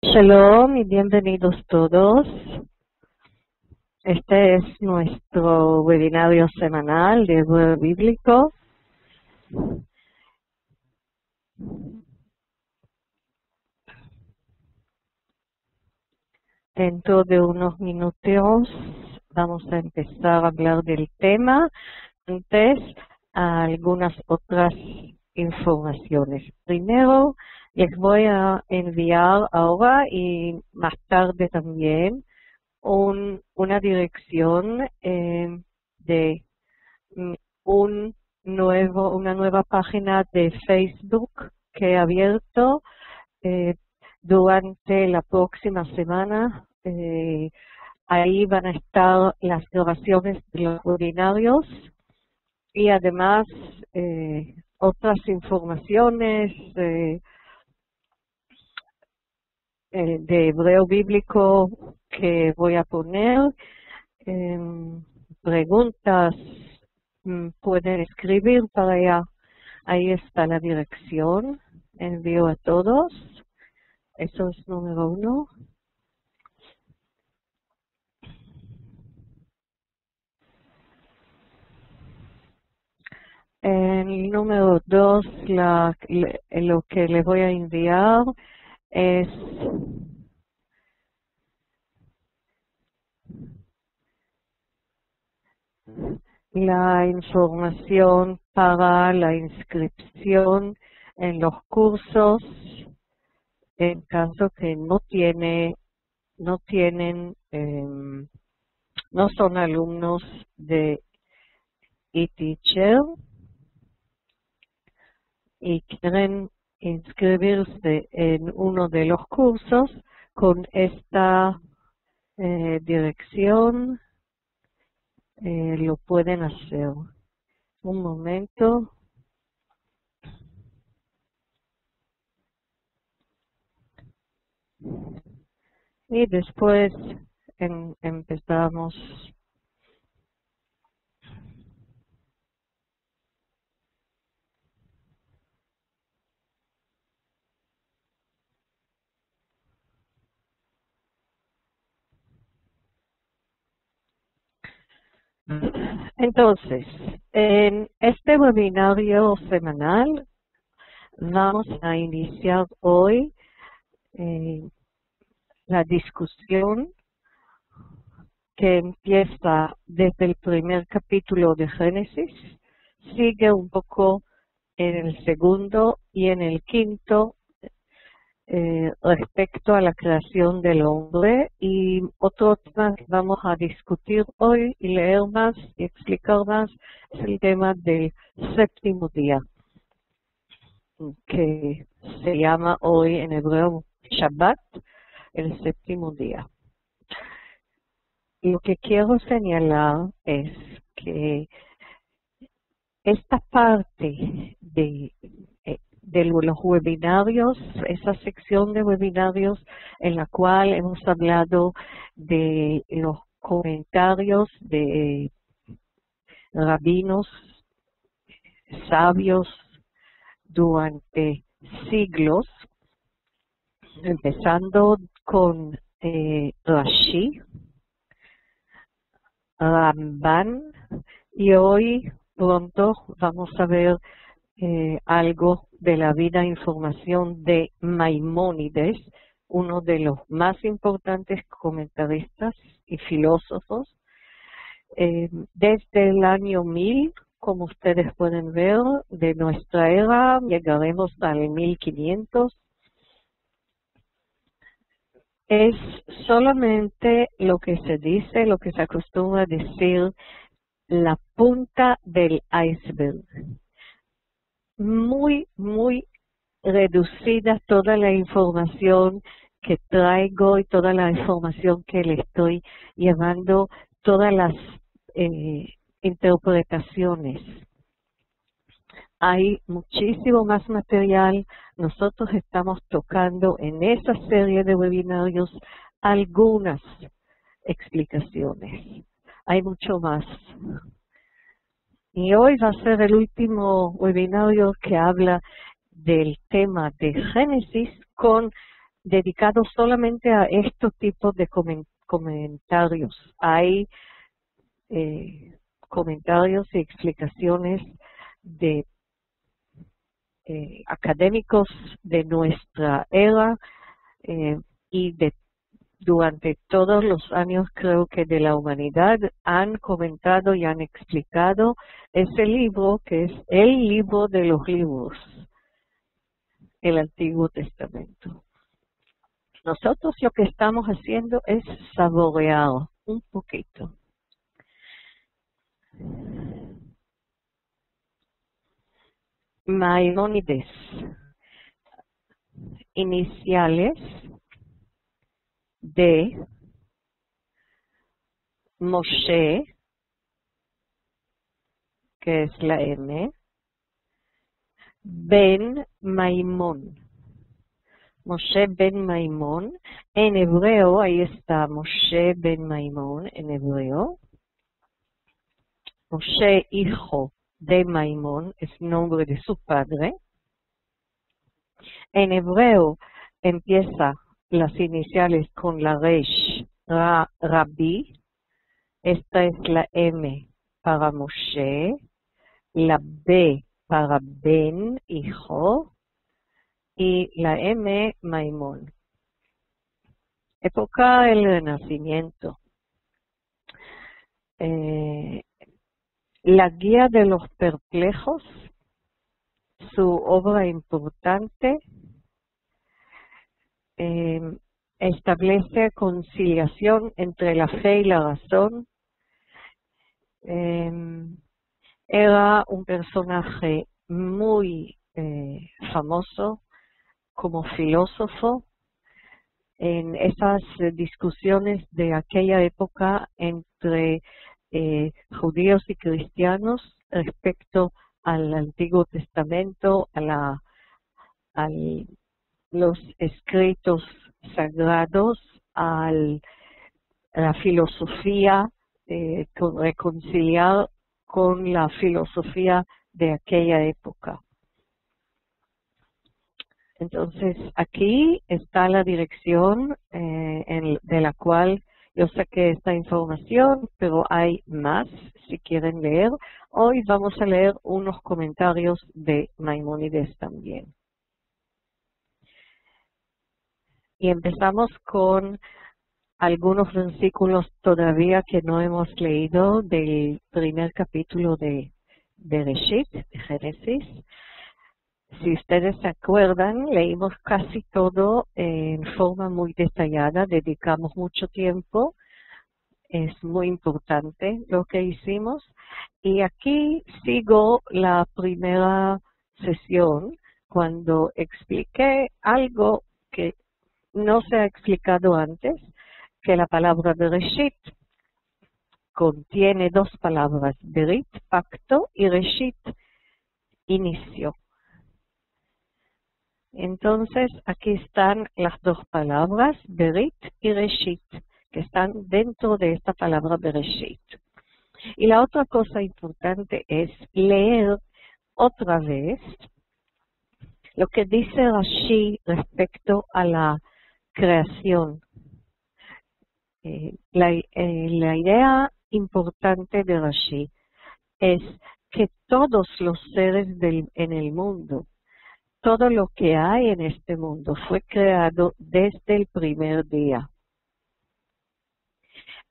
Shalom y bienvenidos todos. Este es nuestro webinario semanal de Hebreo Bíblico. Dentro de unos minutos vamos a empezar a hablar del tema. Antes, algunas otras informaciones. Primero, les voy a enviar ahora y más tarde también una dirección de una nueva página de Facebook que he abierto durante la próxima semana. Ahí van a estar las grabaciones de los webinarios y además otras informaciones de hebreo bíblico que voy a poner. Preguntas pueden escribir para allá. Ahí está la dirección. Envío a todos. Eso es número 1. El número 2, lo que le voy a enviar es la información para la inscripción en los cursos en caso que no son alumnos de eTeacher y quieren inscribirse en uno de los cursos con esta dirección. Lo pueden hacer. Un momento. Y después empezamos. Entonces, en este webinario semanal vamos a iniciar hoy la discusión que empieza desde el primer capítulo de Génesis, sigue un poco en el segundo y en el quinto respecto a la creación del hombre, y otro tema que vamos a discutir hoy y leer más y explicar más es el tema del séptimo día, que se llama hoy en hebreo Shabbat, el séptimo día. Lo que quiero señalar es que esta parte de los webinarios, esa sección de webinarios en la cual hemos hablado de los comentarios de rabinos sabios durante siglos, empezando con Rashi, Ramban, y hoy pronto vamos a ver algo de la vida e información de Maimónides, uno de los más importantes comentaristas y filósofos. Desde el año 1000, como ustedes pueden ver, de nuestra era, llegaremos al 1500. Es solamente lo que se dice, lo que se acostumbra a decir, la punta del iceberg. Muy, muy reducida toda la información que traigo y toda la información que le estoy llevando, todas las interpretaciones. Hay muchísimo más material. Nosotros estamos tocando en esa serie de webinarios algunas explicaciones. Hay mucho más. Y hoy va a ser el último webinario que habla del tema de Génesis con dedicado solamente a estos tipos de comentarios. Hay comentarios y explicaciones de académicos de nuestra era y durante todos los años, creo que de la humanidad, han comentado y han explicado ese libro que es el libro de los libros, el Antiguo Testamento. Nosotros lo que estamos haciendo es saborear un poquito. Maimónides, iniciales de Moshe, que es la M, Ben Maimón. Moshe Ben Maimón. En hebreo, ahí está Moshe Ben Maimón, en hebreo. Moshe, hijo de Maimón, es nombre de su padre. En hebreo empieza las iniciales con la Resh, Rabbi. Esta es la M para Moshe, la B para Ben, hijo, y la M, Maimón. Época del Renacimiento. La guía de los perplejos, su obra importante, establece conciliación entre la fe y la razón. Era un personaje muy famoso como filósofo en esas discusiones de aquella época entre judíos y cristianos respecto al Antiguo Testamento, a los escritos sagrados, a la filosofía, reconciliar con la filosofía de aquella época. Entonces, aquí está la dirección de la cual yo saqué esta información, pero hay más si quieren leer. Hoy vamos a leer unos comentarios de Maimónides también. Y empezamos con algunos versículos todavía que no hemos leído del primer capítulo de Bereshit, de Génesis. Si ustedes se acuerdan, leímos casi todo en forma muy detallada, dedicamos mucho tiempo, es muy importante lo que hicimos. Y aquí sigo la primera sesión cuando expliqué algo que no se ha explicado antes, que la palabra Bereshit contiene dos palabras, Berit, pacto, y Reshit, inicio. Entonces, aquí están las dos palabras, Berit y Reshit, que están dentro de esta palabra Bereshit. Y la otra cosa importante es leer otra vez lo que dice Rashi respecto a la creación. La idea importante de Rashi es que todos los seres en el mundo, todo lo que hay en este mundo fue creado desde el primer día.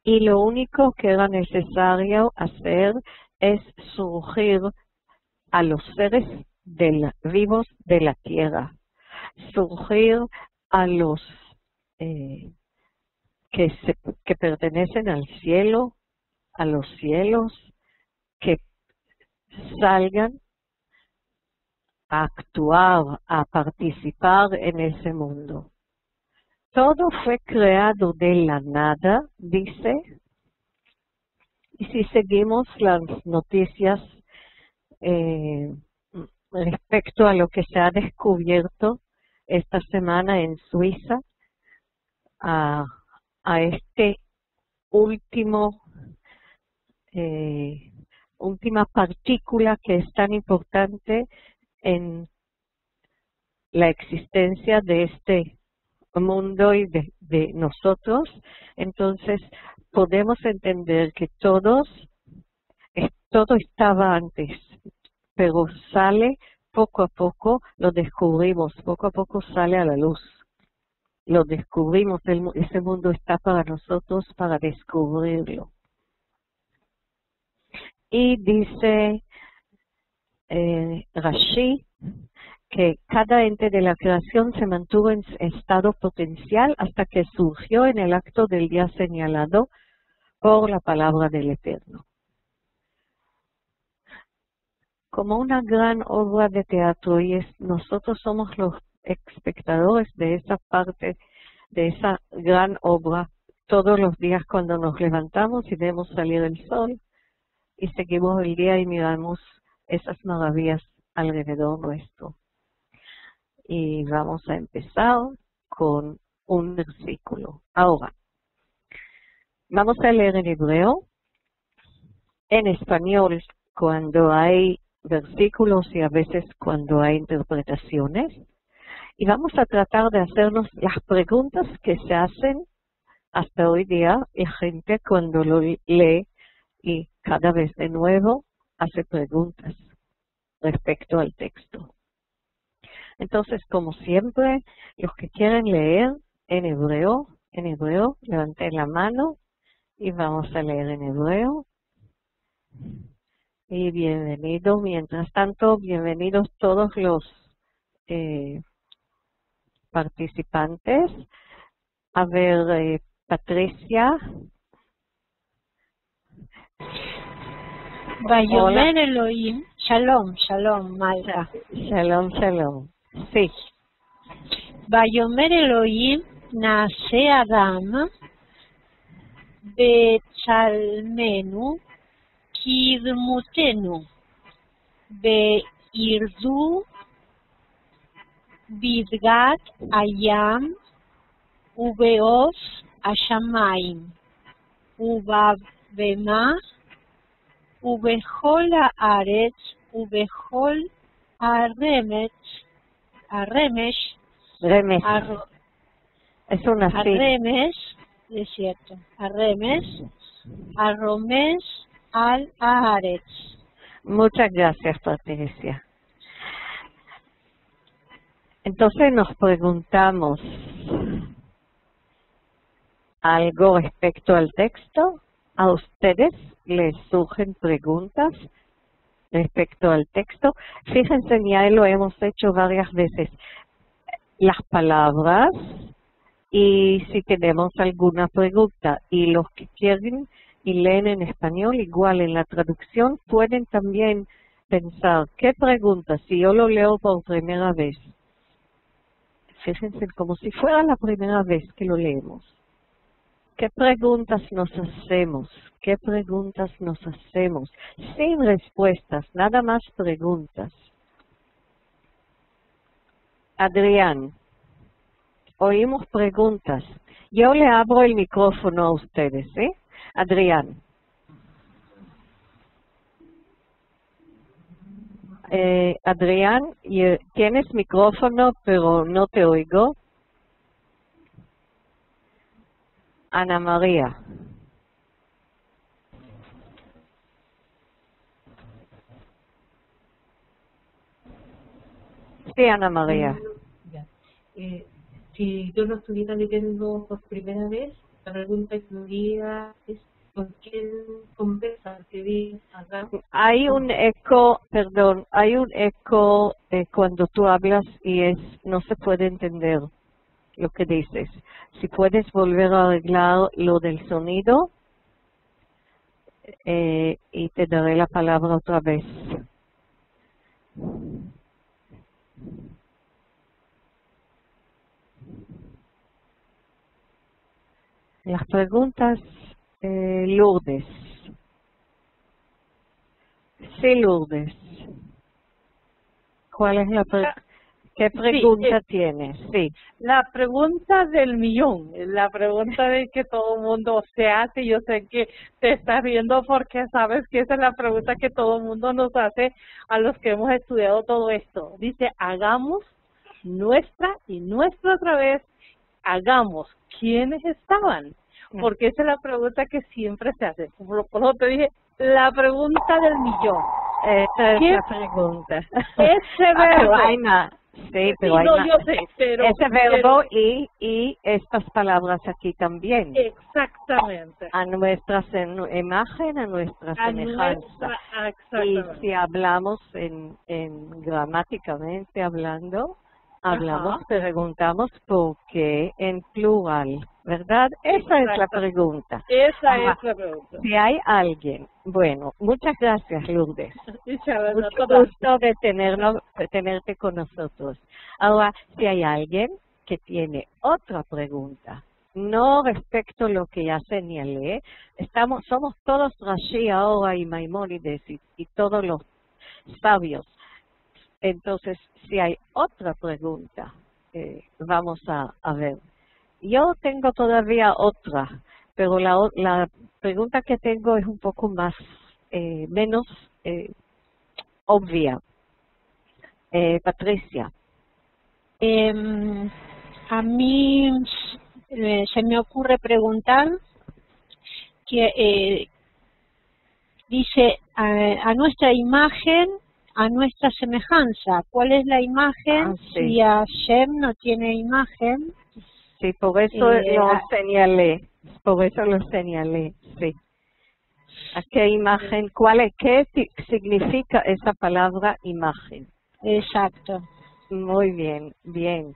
Y lo único que era necesario hacer es surgir a los seres vivos de la tierra, surgir a los que pertenecen al cielo, a los cielos, que salgan a actuar, a participar en ese mundo. Todo fue creado de la nada, dice, y si seguimos las noticias respecto a lo que se ha descubierto esta semana en Suiza, a este última partícula que es tan importante en la existencia de este mundo y de nosotros, entonces podemos entender que todo estaba antes, pero sale poco a poco, lo descubrimos, poco a poco sale a la luz. Lo descubrimos, ese mundo está para nosotros para descubrirlo. Y dice Rashi que cada ente de la creación se mantuvo en estado potencial hasta que surgió en el acto del día señalado por la palabra del Eterno. Como una gran obra de teatro, y nosotros somos los espectadores de esa parte, de esa gran obra, todos los días cuando nos levantamos y vemos salir el sol y seguimos el día y miramos esas maravillas alrededor nuestro. Y vamos a empezar con un versículo. Ahora, vamos a leer en hebreo, en español, cuando hay versículos y a veces cuando hay interpretaciones. Y vamos a tratar de hacernos las preguntas que se hacen hasta hoy día la gente cuando lo lee y cada vez de nuevo hace preguntas respecto al texto. Entonces, como siempre, los que quieren leer en hebreo, levanten la mano y vamos a leer en hebreo. Y bienvenido, mientras tanto, bienvenidos todos los participantes. A ver, Patricia. Vayomer Elohim, Shalom, Shalom, Malka. Shalom, Shalom. Sí. Vayomer Elohim, Naase Adam, Bechalmenu, Kidmutenu, Beirdu, Bidgat, Ayam, Ubeos, Ashamaim, Ubabema, Ubehol Haaretz, Ubehol Haremesh, Es una Haremesh, es cierto, Haremesh, Haromesh al Haaretz. Muchas gracias, Patricia. Entonces nos preguntamos algo respecto al texto. ¿A ustedes les surgen preguntas respecto al texto? Fíjense, ya lo hemos hecho varias veces. Las palabras y si tenemos alguna pregunta. Y los que quieren y leen en español, igual en la traducción, pueden también pensar, ¿qué pregunta? Si yo lo leo por primera vez. Fíjense, como si fuera la primera vez que lo leemos. ¿Qué preguntas nos hacemos? ¿Qué preguntas nos hacemos? Sin respuestas, nada más preguntas. Adrián, oímos preguntas. Yo le abro el micrófono a ustedes, ¿eh? Adrián. Adrián, tienes micrófono, pero no te oigo. Ana María. Sí, Ana María. Si yo lo estuviera leyendo por primera vez, la pregunta que me diría es ¿con quién conversar? Hay un eco, perdón, hay un eco cuando tú hablas y no se puede entender lo que dices. Si puedes volver a arreglar lo del sonido y te daré la palabra otra vez. Las preguntas, Lourdes. Sí, Lourdes. ¿Cuál es la pregunta? ¿Qué pregunta tienes? Sí. La pregunta del millón, la pregunta de que todo el mundo se hace. Yo sé que te estás riendo porque sabes que esa es la pregunta que todo el mundo nos hace a los que hemos estudiado todo esto. Dice, hagamos nuestra y nuestra otra vez hagamos, ¿quiénes estaban? Porque esa es la pregunta que siempre se hace. Por eso te dije, la pregunta del millón. Esa es ¿Qué? la pregunta. Ese Pero verbo. hay más. Sí, pero Sí, hay no, más. yo sé, pero... Ese verbo y estas palabras aquí también. Exactamente. A nuestra imagen, a nuestra semejanza. Y Exactamente. si hablamos en gramáticamente hablamos, Ajá. preguntamos por qué en plural, ¿verdad? Esa es la Exacto. pregunta. Esa Ahora, es la pregunta. si hay alguien, bueno, muchas gracias, Lourdes. Inshallah, no Mucho toda. gusto de tenerte con nosotros. Ahora, si hay alguien que tiene otra pregunta, no respecto a lo que ya señalé, somos todos Rashi ahora y Maimónides y todos los sabios. Entonces, si hay otra pregunta, vamos a ver. Yo tengo todavía otra, pero la pregunta que tengo es un poco más, menos obvia. Patricia. A mí se me ocurre preguntar que dice a nuestra imagen, a nuestra semejanza. ¿Cuál es la imagen? Sí. Si Hashem no tiene imagen. Sí, por eso lo señalé. Por eso lo señalé, sí. ¿A qué imagen? ¿Qué significa esa palabra imagen? Exacto. Muy bien, bien.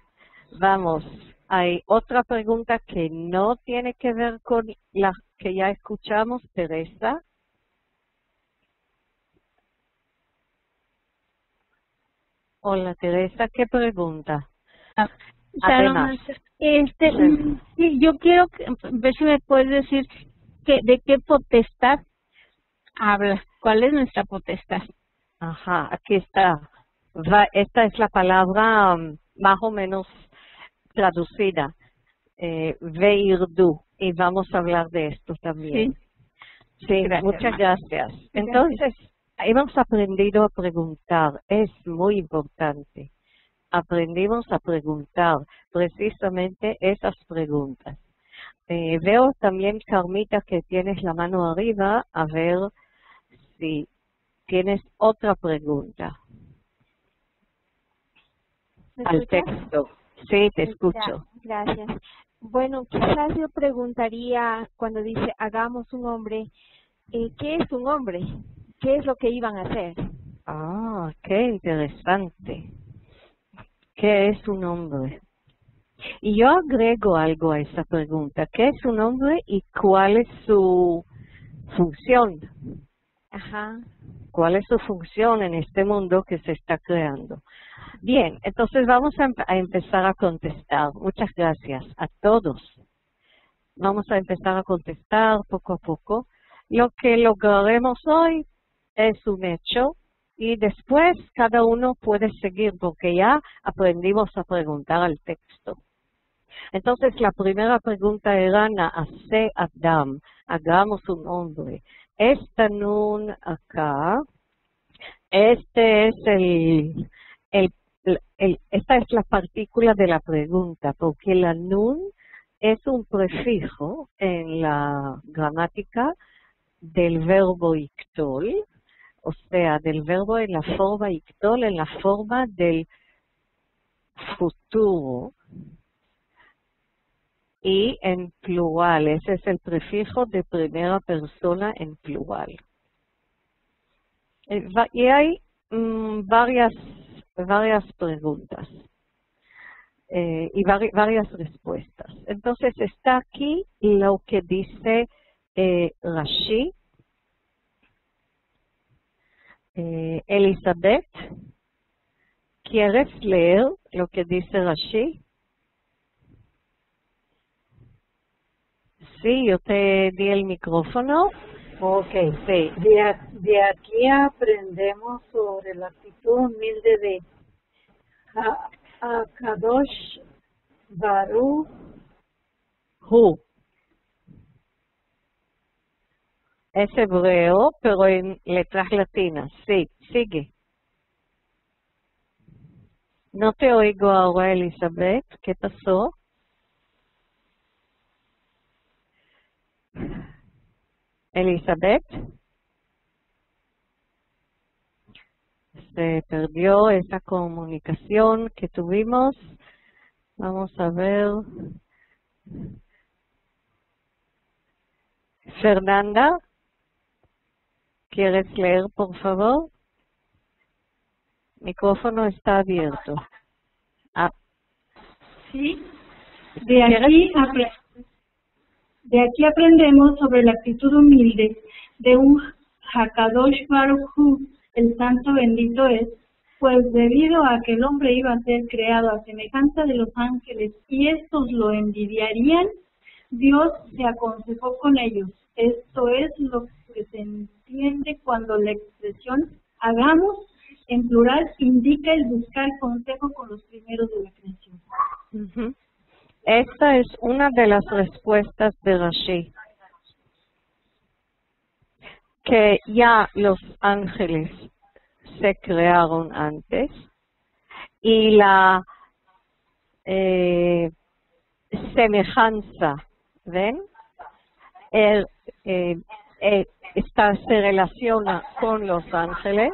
Vamos, hay otra pregunta que no tiene que ver con la que ya escuchamos, Teresa. Hola, Teresa, ¿qué pregunta? Además. Sí, yo quiero ver si me puedes decir de qué potestad hablas. ¿Cuál es nuestra potestad? Ajá, aquí está. Esta es la palabra más o menos traducida, veirdu, y vamos a hablar de esto también. Sí, Gracias, muchas gracias. Entonces, hemos aprendido a preguntar, es muy importante. Aprendimos a preguntar precisamente esas preguntas. Veo también, Carmita, que tienes la mano arriba, a ver si tienes otra pregunta al texto. Sí, te escucho. Gracias. Bueno, quizás yo preguntaría, cuando dice hagamos un hombre, ¿qué es un hombre? ¿Qué es lo que iban a hacer? Ah, qué interesante. ¿Qué es un hombre? Y yo agrego algo a esa pregunta. ¿Qué es un hombre y cuál es su función? Ajá. ¿Cuál es su función en este mundo que se está creando? Bien, entonces vamos a empezar a contestar. Muchas gracias a todos. Vamos a empezar a contestar poco a poco. Lo que lograremos hoy es un hecho y después cada uno puede seguir porque ya aprendimos a preguntar al texto. Entonces la primera pregunta era Naase Adam, hagamos un hombre. Esta nun acá, este es esta es la partícula de la pregunta, porque la nun es un prefijo en la gramática del verbo iktol, o sea, del verbo en la forma iktol, en la forma del futuro, y en plural. Ese es el prefijo de primera persona en plural. Y hay varias preguntas y varias respuestas. Entonces está aquí lo que dice Rashi. Elizabeth, ¿quieres leer lo que dice Rashi? Sí, yo te di el micrófono. Ok, Sí. de aquí aprendemos sobre la actitud humilde de Kadosh Baruch Hu. Es hebreo, pero en letras latinas. Sí, sigue. No te oigo ahora, Elizabeth. ¿Qué pasó? Elizabeth. Se perdió esa comunicación que tuvimos. Vamos a ver. Fernanda, ¿quieres leer, por favor? Micrófono está abierto. Ah. Sí, de aquí aprendemos sobre la actitud humilde de un Hakadosh Baruj Hu, el santo bendito es, pues debido a que el hombre iba a ser creado a semejanza de los ángeles y estos lo envidiarían, Dios se aconsejó con ellos. Esto es lo que se entiende cuando la expresión hagamos en plural indica el buscar consejo con los primeros de la creación. Esta es una de las respuestas de Rashi, que ya los ángeles se crearon antes y la semejanza, ¿ven? Esta se relaciona con los ángeles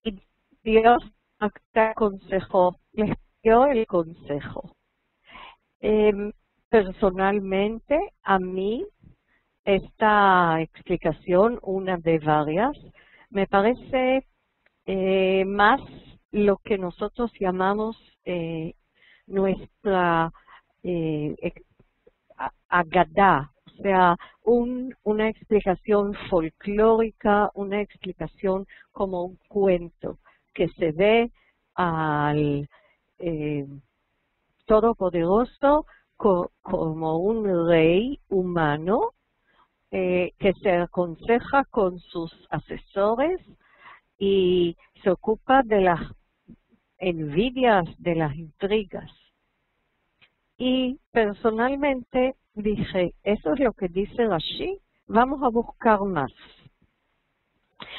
y Dios aconsejó, les dio el consejo. Personalmente, a mí, esta explicación, una de varias, me parece más lo que nosotros llamamos nuestra agadá, o sea, una explicación folclórica, una explicación como un cuento que se ve al Todopoderoso como un rey humano que se aconseja con sus asesores y se ocupa de las envidias, de las intrigas. Y personalmente dije, eso es lo que dice Rashi, vamos a buscar más.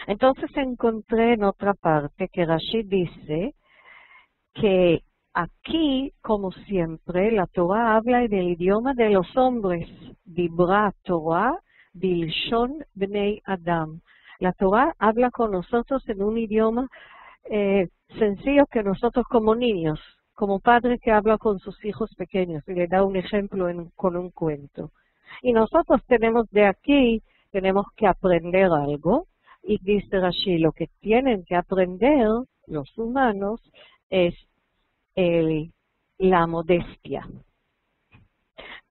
Entonces encontré en otra parte que Rashi dice que aquí, como siempre, la Torah habla del idioma de los hombres. Dibra Torah bilshon bnei Adam. La Torah habla con nosotros en un idioma sencillo que nosotros como niños, como padre que habla con sus hijos pequeños y le da un ejemplo con un cuento. Y nosotros tenemos que aprender algo. Y dice Rashi, lo que tienen que aprender los humanos es la modestia.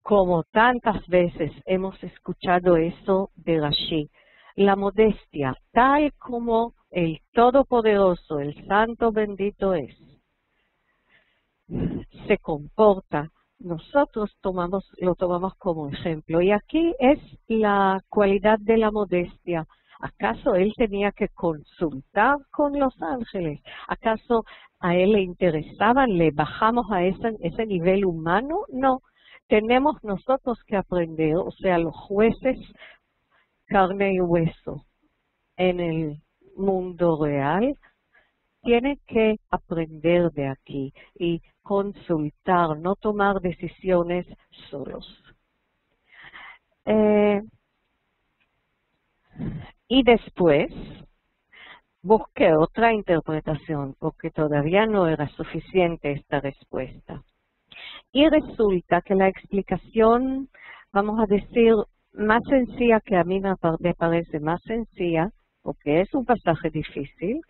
Como tantas veces hemos escuchado eso de Rashi, la modestia, tal como el Todopoderoso, el Santo bendito es, se comporta, nosotros lo tomamos como ejemplo. Y aquí es la cualidad de la modestia. ¿Acaso él tenía que consultar con los ángeles? ¿Acaso a él le interesaban? ¿Le bajamos a ese nivel humano? No. Tenemos nosotros que aprender, o sea, los jueces carne y hueso en el mundo real, tienen que aprender de aquí y consultar, no tomar decisiones solos. Y después busqué otra interpretación porque todavía no era suficiente esta respuesta. Y resulta que la explicación, vamos a decir, más sencilla, que a mí me parece más sencilla, porque es un pasaje difícil,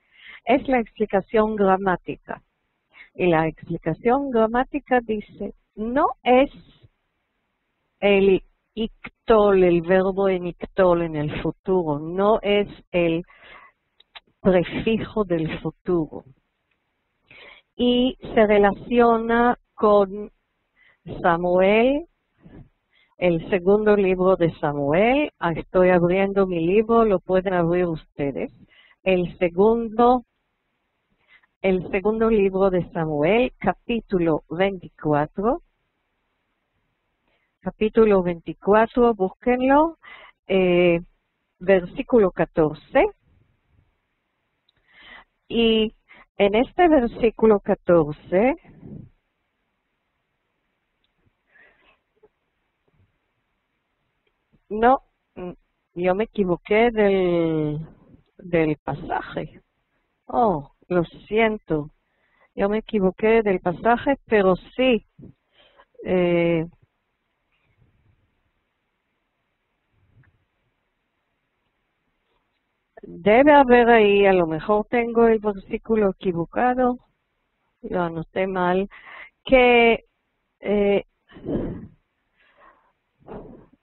es la explicación gramática. Y la explicación gramática dice, no es el ictol, el verbo en ictol en el futuro, no es el prefijo del futuro. Y se relaciona con Samuel, el segundo libro de Samuel. Estoy abriendo mi libro, lo pueden abrir ustedes. El segundo libro de Samuel, capítulo 24. Capítulo 24, búsquenlo, versículo 14. Y en este versículo 14, No, yo me equivoqué del pasaje. Oh, lo siento. Yo me equivoqué del pasaje, pero sí. Debe haber ahí, a lo mejor tengo el versículo equivocado, lo anoté mal, que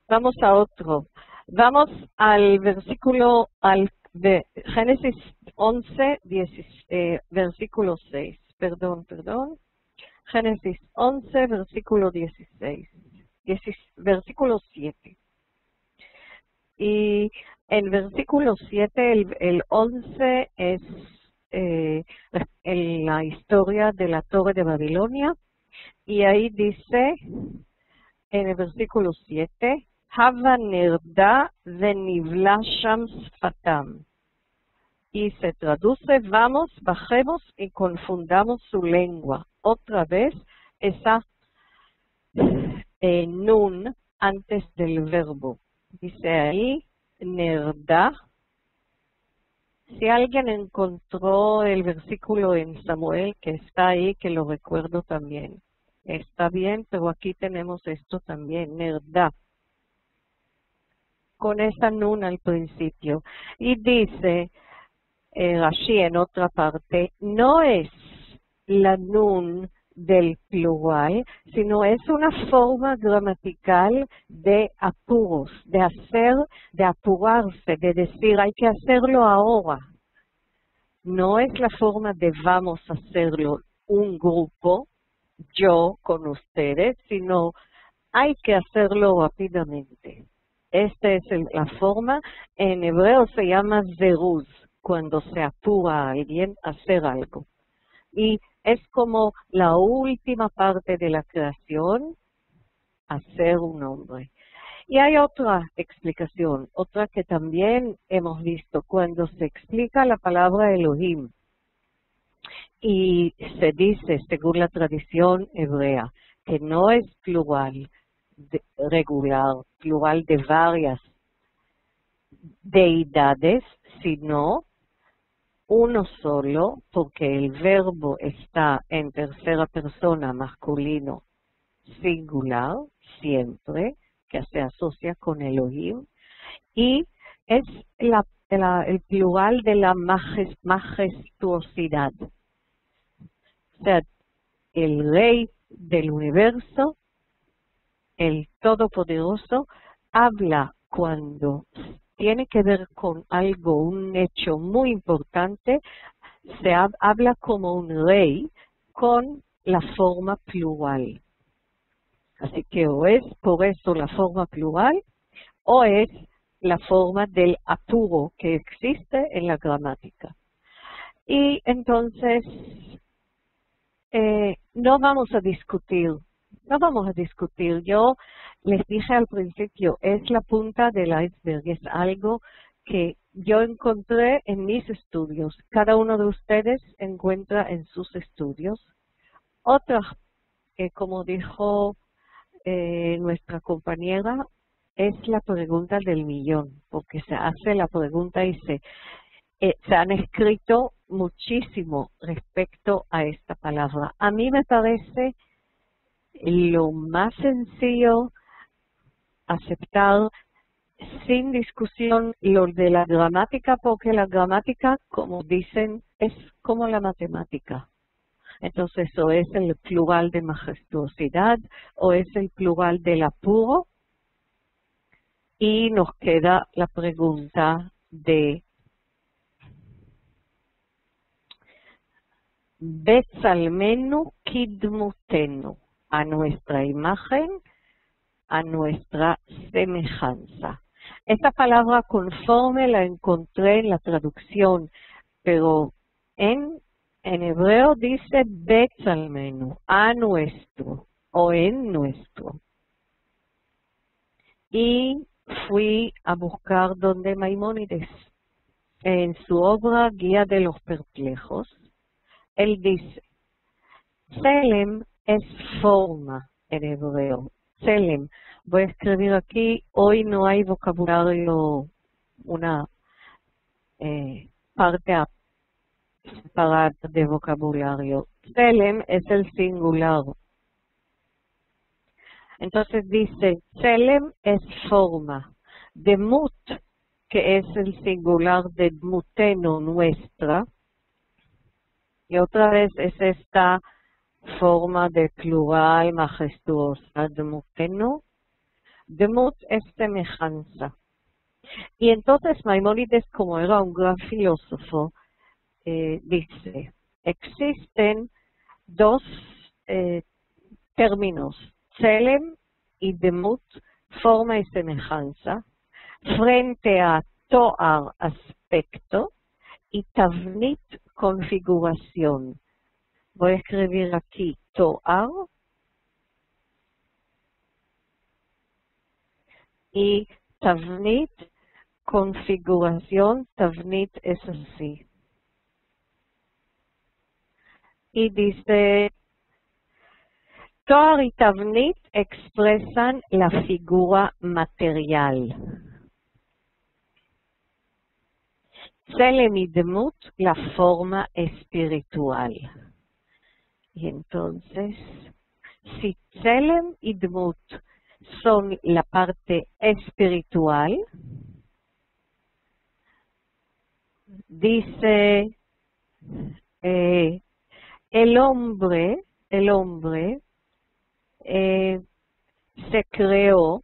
vamos a otro. Vamos al versículo, de Génesis 11, versículo 6. Perdón. Génesis 11, versículo 16. Versículo 7. Y en versículo 7, el 11 es la historia de la Torre de Babilonia. Y ahí dice, en el versículo 7, Hava nirda venivla sham sfatam. Y se traduce, vamos, bajemos y confundamos su lengua. Otra vez, esa nun antes del verbo. Dice ahí, nirda. Si alguien encontró el versículo en Samuel, que está ahí, que lo recuerdo también. Está bien, pero aquí tenemos esto también, nirda. Con esa nun al principio. Y dice, Rashi en otra parte, no es la nun del plural, sino es una forma gramatical de apuros, de hacer, de apurarse, de decir hay que hacerlo ahora. No es la forma de vamos a hacerlo un grupo, yo con ustedes, sino hay que hacerlo rápidamente. Esta es la forma, en hebreo se llama zeruz, cuando se apura a alguien a hacer algo. Y es como la última parte de la creación, hacer un hombre. Y hay otra explicación, otra que también hemos visto cuando se explica la palabra Elohim. Y se dice, según la tradición hebrea, que no es plural regular, plural de varias deidades, sino uno solo, porque el verbo está en tercera persona masculino singular, siempre, que se asocia con Elohim, y es el plural de la majestuosidad. O sea, el rey del universo, el todopoderoso, habla cuando tiene que ver con algo, un hecho muy importante, se habla como un rey con la forma plural. Así que o es por eso la forma plural, o es la forma del apuro que existe en la gramática. Y entonces, no vamos a discutir. Yo les dije al principio, es la punta del iceberg, es algo que yo encontré en mis estudios. Cada uno de ustedes encuentra en sus estudios. Otra, como dijo nuestra compañera, es la pregunta del millón, porque se hace la pregunta y se han escrito muchísimo respecto a esta palabra. A mí me parece lo más sencillo aceptar sin discusión lo de la gramática, porque la gramática, como dicen, es como la matemática. Entonces, o es el plural de majestuosidad, o es el plural del apuro, y nos queda la pregunta de Betzalmenu Kidmutenu, a nuestra imagen, a nuestra semejanza. Esta palabra conforme la encontré en la traducción, pero en hebreo dice Betzalmenu, a nuestro o en nuestro. Y fui a buscar donde Maimónides, en su obra Guía de los Perplejos, él dice, Tselem es forma en hebreo. Tselem. Voy a escribir aquí, hoy no hay vocabulario, una parte separada de vocabulario. Tselem es el singular. Entonces dice, Tselem es forma. Demut, que es el singular de dmuteno, nuestra. Y otra vez es esta forma de plural majestuosa, dmuteno. Demut es semejanza. Y entonces Maimónides, como era un gran filósofo, dice, existen dos términos, Tselem y Demut, forma y semejanza, frente a Toar, aspecto, y Tavnit, configuración. Voy a escribir aquí Toar y Tavnit, configuración. Tavnit es así. Y dice, Toar y Tavnit expresan la figura material. Tselem y Demut, la forma espiritual. Y entonces, si Tselem y Demut son la parte espiritual, dice el hombre se creó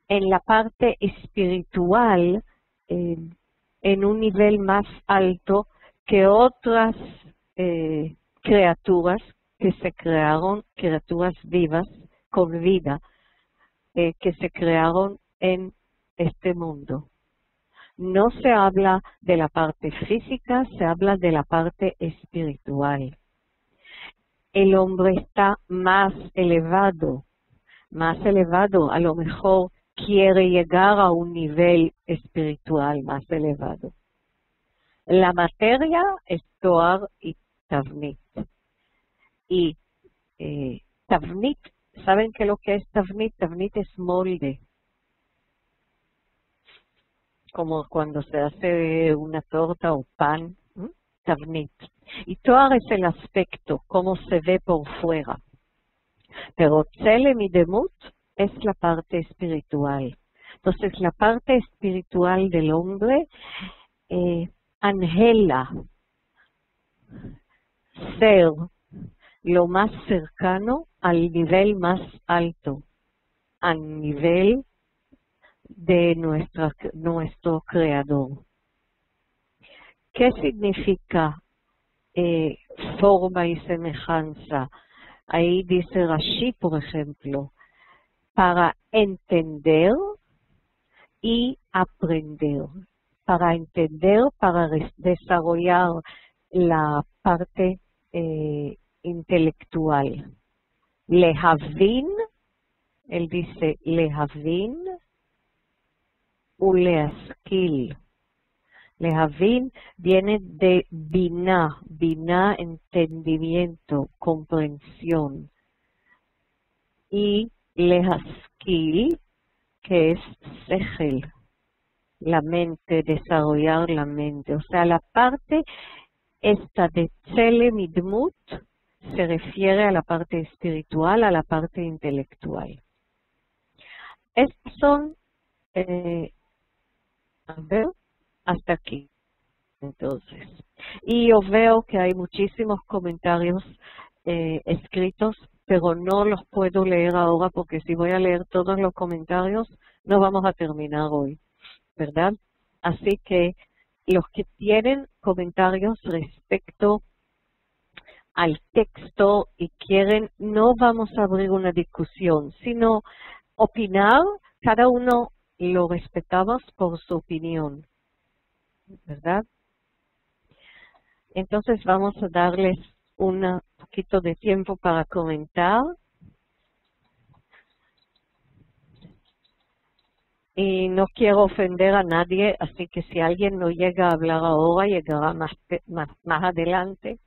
en la parte espiritual en un nivel más alto que otras criaturas que se crearon, criaturas vivas con vida, que se crearon en este mundo. No se habla de la parte física, se habla de la parte espiritual. El hombre está más elevado, a lo mejor quiere llegar a un nivel espiritual más elevado. La materia es Toar y Tavnit. Y Tavnit, ¿saben qué es lo que es Tavnit? Tavnit es molde. Como cuando se hace una torta o pan, Tavnit. Y Toar es el aspecto, cómo se ve por fuera. Pero Tselem y Demut es la parte espiritual. Entonces, la parte espiritual del hombre anhela ser lo más cercano al nivel más alto, al nivel de nuestro Creador. ¿Qué significa forma y semejanza? Ahí dice Rashi, por ejemplo, para entender y aprender. Para entender, para desarrollar la parte intelectual. Lehavin, él dice lehavin u leaskil. Lehavin viene de biná, biná entendimiento, comprensión. Y lehaskil, que es sechel, la mente, desarrollar la mente. O sea, la parte esta de Tselem y Demut se refiere a la parte espiritual, a la parte intelectual. Estos son, a ver, hasta aquí. Entonces, y yo veo que hay muchísimos comentarios escritos, pero no los puedo leer ahora porque si voy a leer todos los comentarios no vamos a terminar hoy, ¿verdad? Así que los que tienen comentarios respecto al texto y quieren, no vamos a abrir una discusión, sino opinar, cada uno lo respetamos por su opinión, ¿verdad? Entonces vamos a darles un poquito de tiempo para comentar. Y no quiero ofender a nadie, así que si alguien no llega a hablar ahora, llegará más adelante.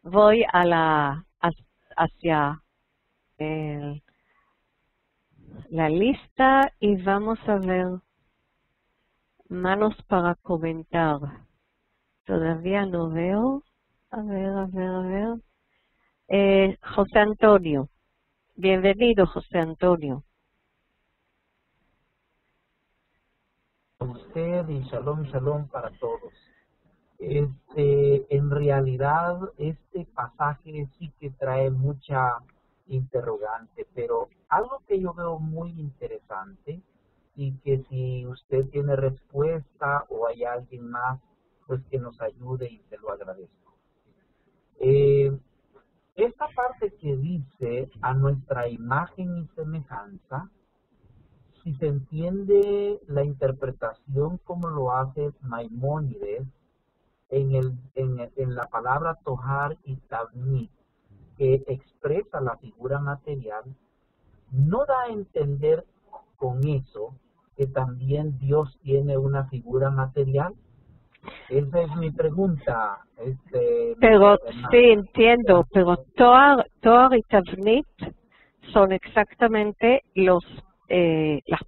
Voy hacia la lista y vamos a ver manos para comentar. Todavía no veo. A ver. José Antonio. Bienvenido, José Antonio. Usted y shalom para todos. En realidad este pasaje sí que trae mucha interrogante, pero algo que yo veo muy interesante y que si usted tiene respuesta o hay alguien más, pues que nos ayude y se lo agradezco. Esta parte que dice a nuestra imagen y semejanza, si se entiende la interpretación como lo hace Maimónides en la palabra Tohar y Tavnit, que expresa la figura material, no da a entender con eso que también Dios tiene una figura material. Esa es mi pregunta. Pero sí entiendo, pero Tohar y Tavnit son exactamente las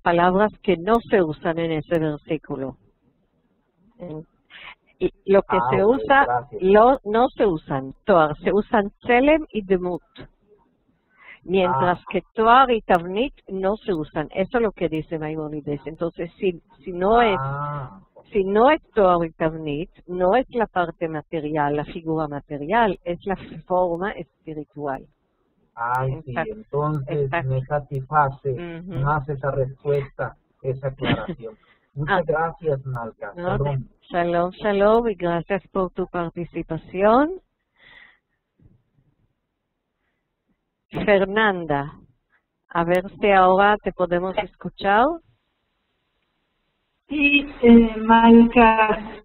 palabras que no se usan en ese versículo. Y lo que se usa, no se usan Tohar, se usan Tselem y Demut. Mientras que Tohar y Tavnit no se usan. Eso es lo que dice Maimónides. Entonces, si no es Tohar y Tavnit, no es la parte material, la figura material, es la forma espiritual. Sí, entonces me satisface más esa respuesta, esa aclaración. Muchas gracias, Malca. Shalom, y gracias por tu participación. Fernanda, a ver si ahora te podemos escuchar. Sí, Malca,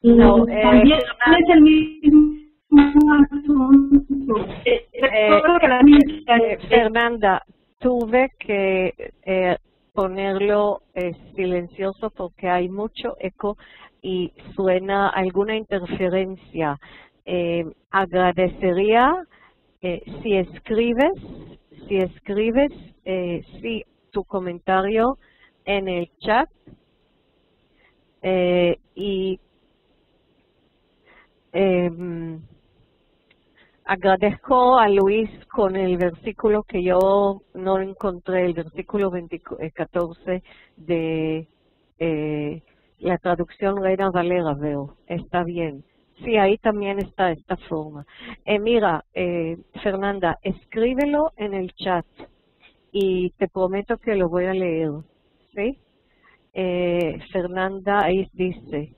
no, también es el mismo asunto. Fernanda, tuve que ponerlo silencioso porque hay mucho eco y suena alguna interferencia. Agradecería si escribes tu comentario en el chat y agradezco a Luis con el versículo que yo no encontré, el versículo 14 de la traducción Reina Valera, veo. Está bien. Sí, ahí también está esta forma. Mira, Fernanda, escríbelo en el chat y te prometo que lo voy a leer. ¿Sí? Fernanda ahí dice,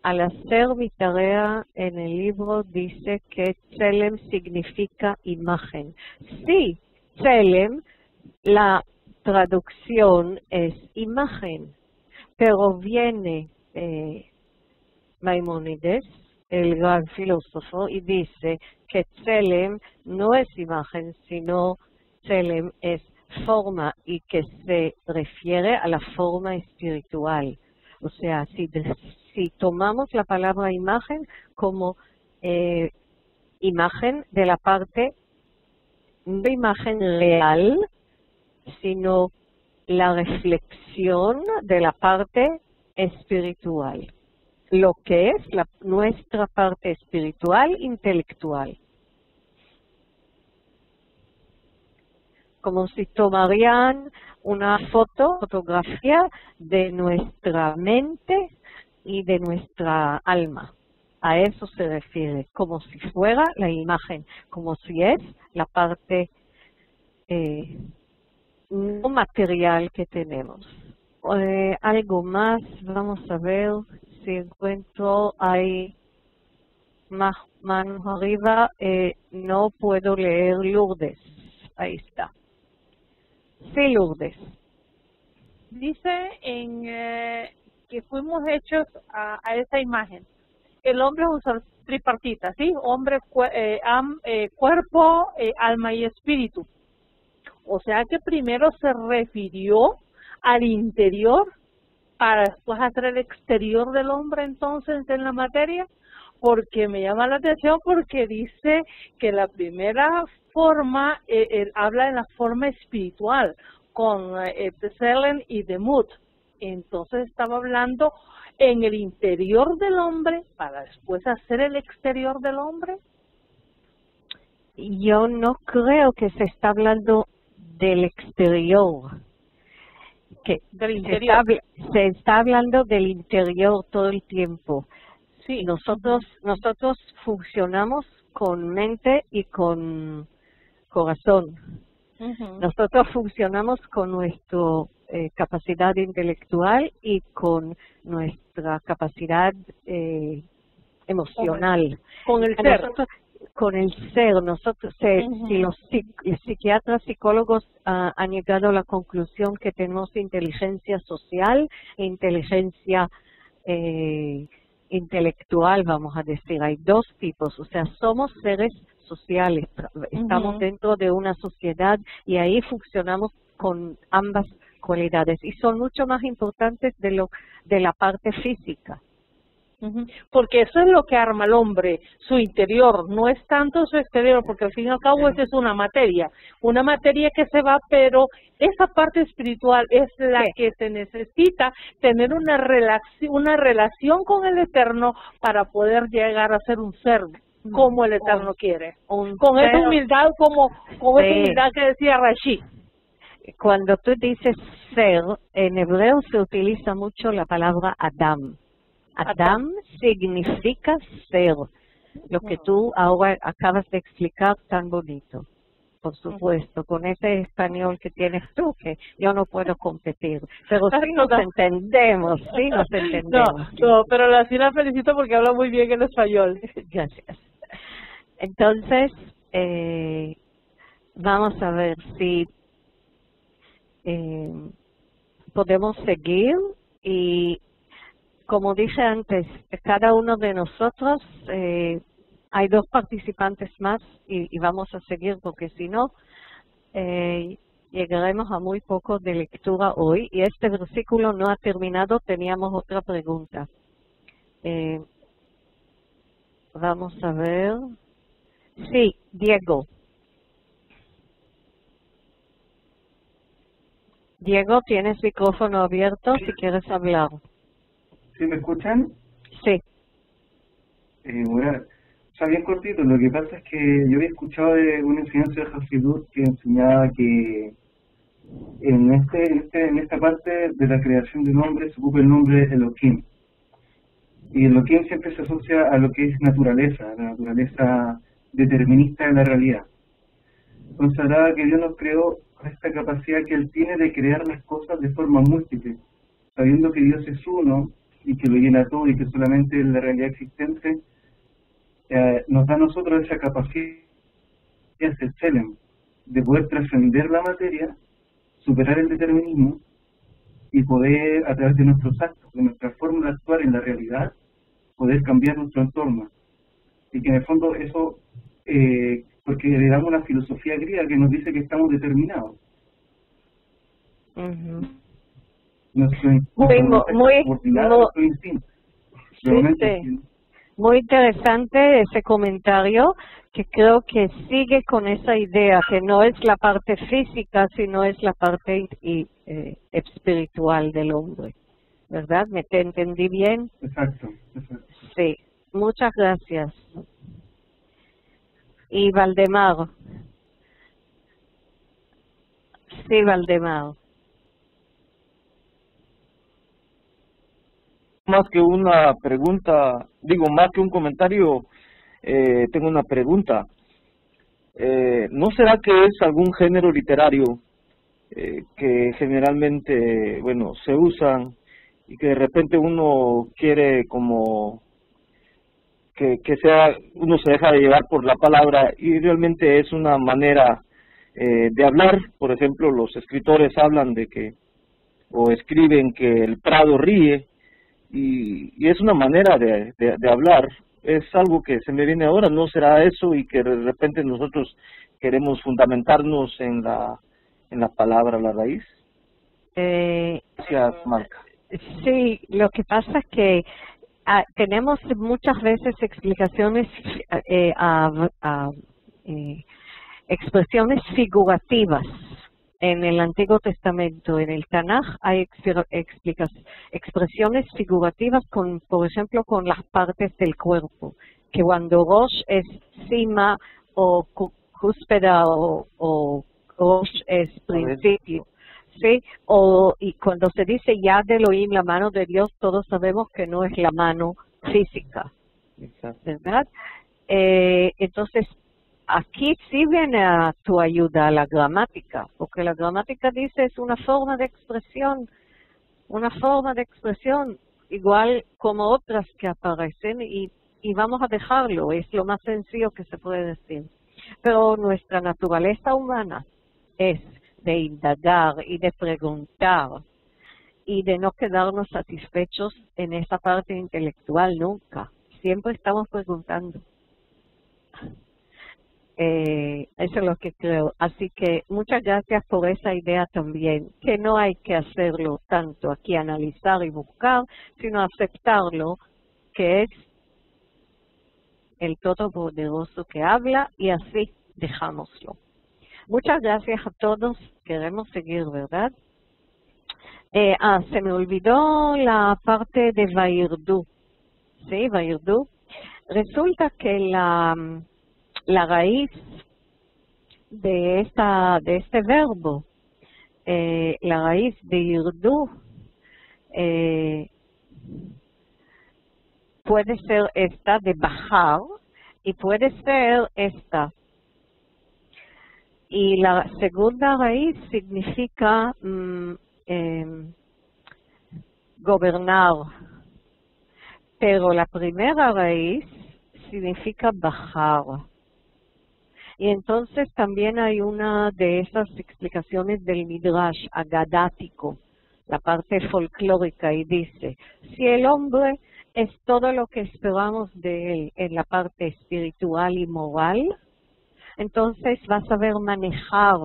al hacer mi tarea en el libro dice que Tselem significa imagen. Sí, Tselem, la traducción es imagen, pero viene Maimónides, el gran filósofo, y dice que Tselem no es imagen, sino Tselem es forma y que se refiere a la forma espiritual. O sea, si tomamos la palabra imagen como imagen de la parte, no imagen real, sino la reflexión de la parte espiritual, lo que es nuestra parte espiritual intelectual. Como si tomarían una fotografía de nuestra mente y de nuestra alma. A eso se refiere, como si fuera la imagen, como si es la parte no material que tenemos. Algo más, vamos a ver si encuentro, hay más manos arriba, no puedo leer Lourdes, ahí está. Sí, Lourdes. Dice que fuimos hechos a esa imagen. El hombre es un tripartita, ¿sí? Hombre, cuerpo, alma y espíritu. O sea que primero se refirió al interior para después hacer el exterior del hombre entonces en la materia. porque me llama la atención porque dice que la primera forma, habla en la forma espiritual, con Tselen y Demut. Entonces estaba hablando en el interior del hombre para después hacer el exterior del hombre. Yo no creo que se está hablando del exterior, que del interior. Se está hablando del interior todo el tiempo. Sí. Nosotros funcionamos con mente y con corazón. Nosotros funcionamos con nuestra capacidad intelectual y con nuestra capacidad emocional. Con el ser. Con el ser. Nosotros, si los psiquiatras, psicólogos han llegado a la conclusión que tenemos inteligencia social e inteligencia intelectual, vamos a decir. Hay dos tipos, o sea, somos seres sociales, estamos dentro de una sociedad y ahí funcionamos con ambas cualidades y son mucho más importantes de la parte física. Porque eso es lo que arma al hombre, su interior, no es tanto su exterior, porque al fin y al cabo esa es una materia que se va, pero esa parte espiritual es la que se necesita tener una relación con el Eterno para poder llegar a ser un ser como el Eterno quiere, con esa humildad esa humildad que decía Rashi. Cuando tú dices ser, en hebreo se utiliza mucho la palabra Adam. Adam significa ser, lo que tú ahora acabas de explicar tan bonito. Por supuesto, con ese español que tienes tú, que yo no puedo competir, pero sí nos entendemos, sí nos entendemos. No, pero así la felicito porque habla muy bien el español. Gracias. Entonces, vamos a ver si podemos seguir y como dije antes, cada uno de nosotros, hay dos participantes más y vamos a seguir porque si no, llegaremos a muy poco de lectura hoy y este versículo no ha terminado, teníamos otra pregunta. Vamos a ver. Sí, Diego. Diego, tienes micrófono abierto si quieres hablar. ¿Sí me escuchan? Sí. Bueno, o sea, bien cortito, lo que pasa es que yo había escuchado de una enseñanza de Hasidut que enseñaba que en esta parte de la creación de un hombre se ocupa el nombre Elohim. Y Elohim siempre se asocia a lo que es naturaleza, la naturaleza determinista de la realidad. Entonces hablaba que Dios nos creó con esta capacidad que Él tiene de crear las cosas de forma múltiple, sabiendo que Dios es uno, y que lo llena todo y que solamente la realidad existente nos da a nosotros esa capacidad de poder trascender la materia, superar el determinismo y poder, a través de nuestros actos, de nuestra forma de actuar en la realidad, poder cambiar nuestro entorno. Y que en el fondo eso, porque heredamos una filosofía griega que nos dice que estamos determinados. Muy interesante ese comentario, que creo que sigue con esa idea, que no es la parte física, sino es la parte espiritual del hombre. ¿Verdad? ¿Me te entendí bien? Exacto. Sí, muchas gracias. Y Valdemar. Sí, Valdemar. Más que una pregunta, más que un comentario, tengo una pregunta. ¿No será que es algún género literario que generalmente, se usan y que de repente uno quiere como que uno se deja de llevar por la palabra y realmente es una manera de hablar? Por ejemplo, los escritores hablan o escriben que el prado ríe, y es una manera de hablar. Es algo que se me viene ahora. ¿No será eso y que de repente nosotros queremos fundamentarnos en la palabra, la raíz? Gracias, Marca. Sí, lo que pasa es que tenemos muchas veces explicaciones, expresiones figurativas en el Antiguo Testamento. En el Tanaj hay expresiones figurativas, por ejemplo, con las partes del cuerpo, que cuando Rosh es cima o cúspide o Rosh es principio. ¿Sí? Y cuando se dice Yad Elohim, la mano de Dios, todos sabemos que no es la mano física, ¿verdad? Entonces, aquí sí viene a tu ayuda la gramática, porque la gramática dice es una forma de expresión, igual como otras que aparecen, y vamos a dejarlo, es lo más sencillo que se puede decir. Pero nuestra naturaleza humana es de indagar y de preguntar y de no quedarnos satisfechos en esa parte intelectual nunca. Siempre estamos preguntando. Eso es lo que creo. Así que muchas gracias por esa idea también, que no hay que hacerlo tanto aquí, analizar y buscar, sino aceptarlo, que es el Todopoderoso que habla, y así dejámoslo. Muchas gracias a todos. Queremos seguir, ¿verdad? Se me olvidó la parte de Vayirdu. ¿Sí? Vayirdu. Resulta que la raíz de este verbo, la raíz de Yirdu, puede ser esta de bajar y puede ser esta. Y la segunda raíz significa gobernar, pero la primera raíz significa bajar. Y entonces también hay una de esas explicaciones del Midrash agadático, la parte folclórica, y dice, si el hombre es todo lo que esperamos de él en la parte espiritual y moral, entonces va a saber manejar,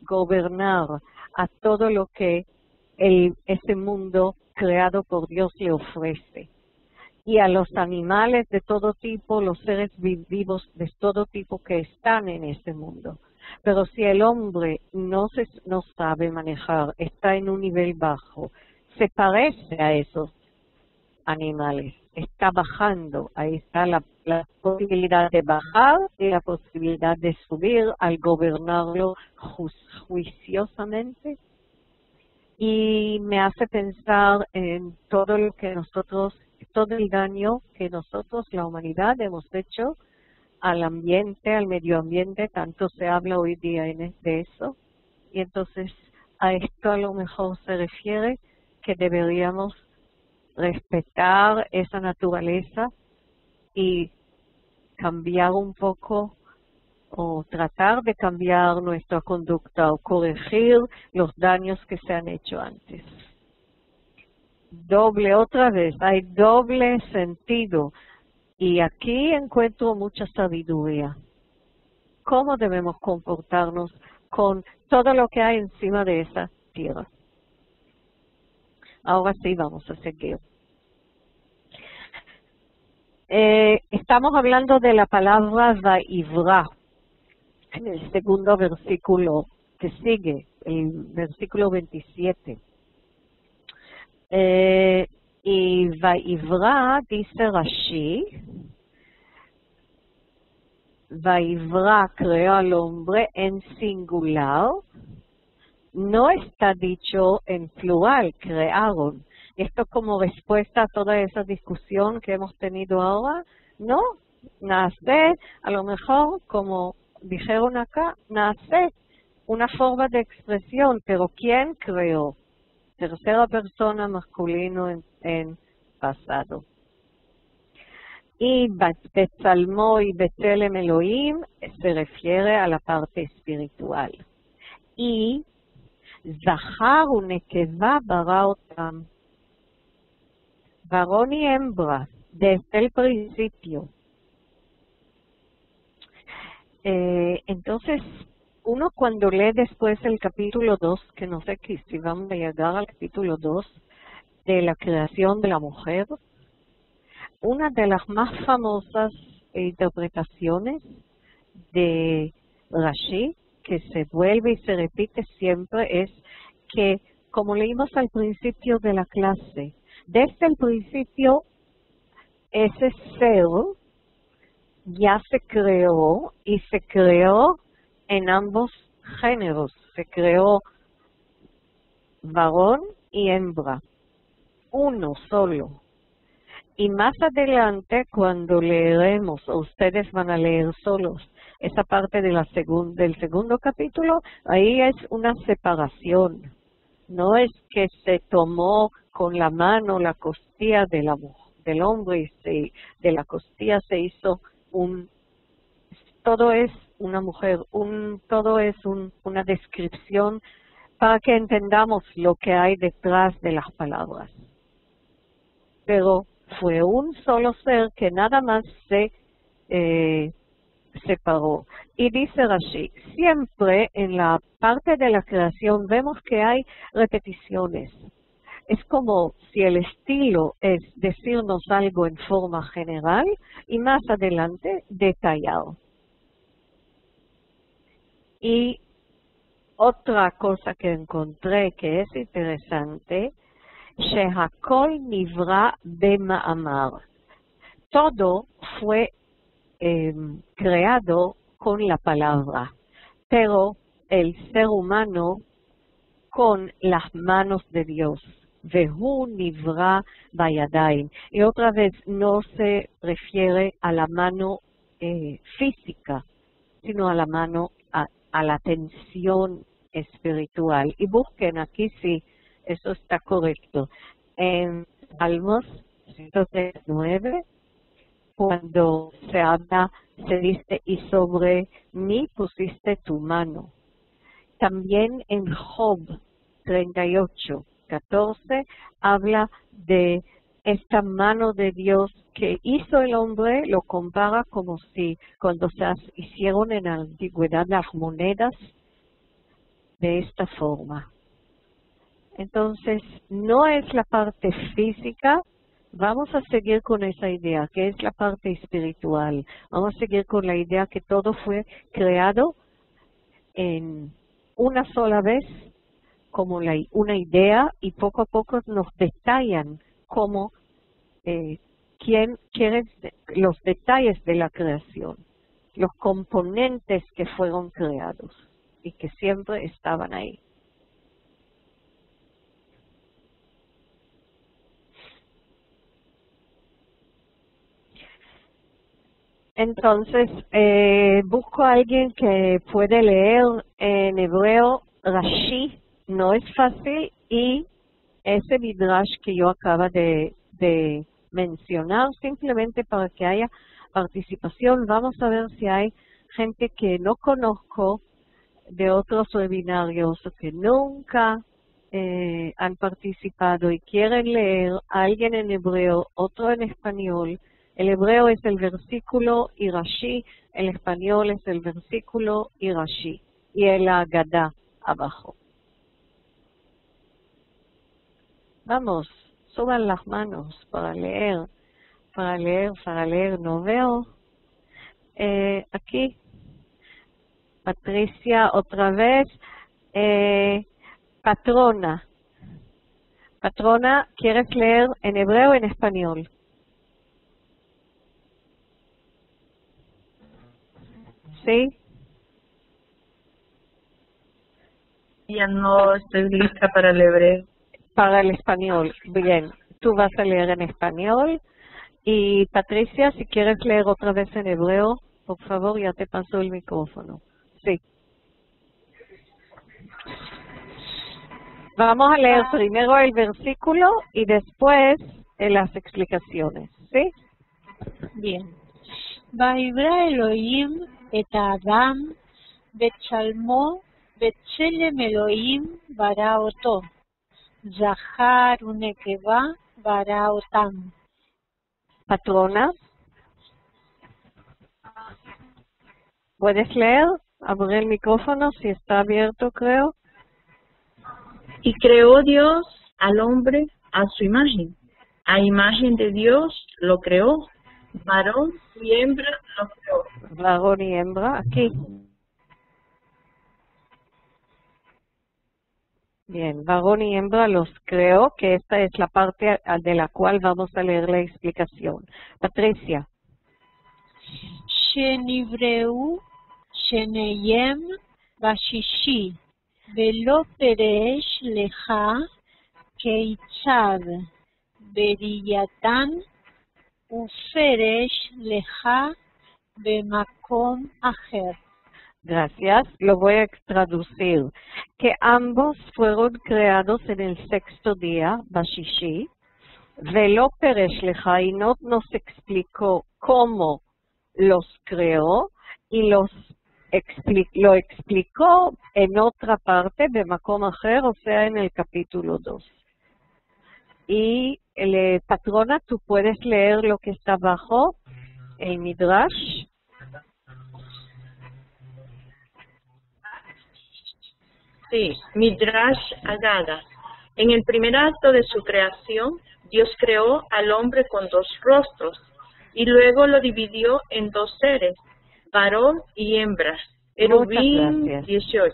gobernar a todo lo que ese mundo creado por Dios le ofrece. Y a los animales de todo tipo, los seres vivos de todo tipo que están en ese mundo. Pero si el hombre no sabe manejar, está en un nivel bajo, se parece a esos animales, está bajando, ahí está la posibilidad de bajar y la posibilidad de subir al gobernarlo juiciosamente. Y me hace pensar en todo lo que todo el daño que nosotros, la humanidad, hemos hecho al ambiente, al medio ambiente, tanto se habla hoy día de eso. Y entonces a esto a lo mejor se refiere que deberíamos respetar esa naturaleza y cambiar un poco o tratar de cambiar nuestra conducta o corregir los daños que se han hecho antes. Otra vez, hay doble sentido y aquí encuentro mucha sabiduría. ¿Cómo debemos comportarnos con todo lo que hay encima de esa tierra? Ahora sí, vamos a seguir. Estamos hablando de la palabra Vaivra en el segundo versículo que sigue, el versículo 27. Y Vaivra, dice Rashi, Vaivra creó al hombre en singular. No está dicho en plural, crearon. Esto como respuesta a toda esa discusión que hemos tenido ahora. No, nace, a lo mejor, como dijeron acá, nace una forma de expresión, pero ¿quién creó? Tercera persona masculino en pasado. Y Betzalmo y Betzelem Elohim se refiere a la parte espiritual. Y Zahar uNekeva bara otam. Varón y hembra, desde el principio. Entonces, uno cuando lee después el capítulo 2, que no sé si vamos a llegar al capítulo 2 de la creación de la mujer, una de las más famosas interpretaciones de Rashi, que se vuelve y se repite siempre, es que, como leímos al principio de la clase, desde el principio ese ser ya se creó y se creó en ambos géneros, se creó varón y hembra, uno solo. Y más adelante, cuando leeremos, o ustedes van a leer solos, esa parte de del segundo capítulo, ahí es una separación. No es que se tomó con la mano la costilla del hombre y de la costilla se hizo todo es una mujer, todo es una descripción para que entendamos lo que hay detrás de las palabras. Pero fue un solo ser que nada más se separó. Y dice Rashi, siempre en la parte de la creación vemos que hay repeticiones. Es como si el estilo es decirnos algo en forma general y más adelante detallado. Y otra cosa que encontré que es interesante, Shehakol Nivra Bema'amar. Todo fue creado con la palabra, pero el ser humano con las manos de Dios. Vehu Nivra Bayadaim. Y otra vez no se refiere a la mano física, sino a la mano, a la tensión espiritual. Y busquen aquí si eso está correcto. En Salmos 139, cuando se habla, se dice, y sobre mí pusiste tu mano. También en Job 38:14 habla de esta mano de Dios que hizo el hombre, lo compara como si cuando se hicieron en la antigüedad las monedas de esta forma. Entonces, no es la parte física, vamos a seguir con esa idea, que es la parte espiritual. Vamos a seguir con la idea que todo fue creado en una sola vez, como una idea, y poco a poco nos detallan cómo, los detalles de la creación, los componentes que fueron creados y que siempre estaban ahí. Entonces, busco a alguien que puede leer en hebreo Rashi, no es fácil, y ese midrash que yo acabo de mencionar, simplemente para que haya participación. Vamos a ver si hay gente que no conozco de otros webinarios o que nunca han participado y quieren leer a alguien en hebreo, otro en español. El hebreo es el versículo y Rashi, el español es el versículo y Rashi, y el Agadá abajo. Vamos, suban las manos para leer, no veo. Aquí, Patricia, otra vez. Patrona, ¿quieres leer en hebreo o en español? ¿Sí? Ya no estoy lista para el hebreo. Para el español, bien. Tú vas a leer en español. Y Patricia, si quieres leer otra vez en hebreo, por favor, ya te paso el micrófono. Sí. Vamos a leer primero el versículo y después las explicaciones. ¿Sí? Bien. Va'ivra Elohim et Adam betchalmo betchelem Elohim bara oto. Zahar unekeva bara otam. Patrona, ¿puedes leer? Abre el micrófono si está abierto, creo. Y creó Dios al hombre a su imagen. A imagen de Dios lo creó, varón y hembra lo creó. Varón y hembra, aquí. Bien, varón y hembra los creó, que esta es la parte de la cual vamos a leer la explicación. Patricia. Shenivreu, Sheneyem, Bashishi, Velo Peresh Leja, Keitzad, Beriyatan, Uferesh Leja, Bemakom Aher. Gracias, lo voy a traducir. Que ambos fueron creados en el sexto día, Bashishi. Velo Peresh Leja, y no nos explicó cómo los creó, y lo explicó en otra parte, de Makom Aher, o sea, en el capítulo 2. Y, patrona, tú puedes leer lo que está abajo, el Midrash. Sí, Midrash Agada. En el primer acto de su creación, Dios creó al hombre con dos rostros y luego lo dividió en dos seres, varón y hembra. Erubín 18.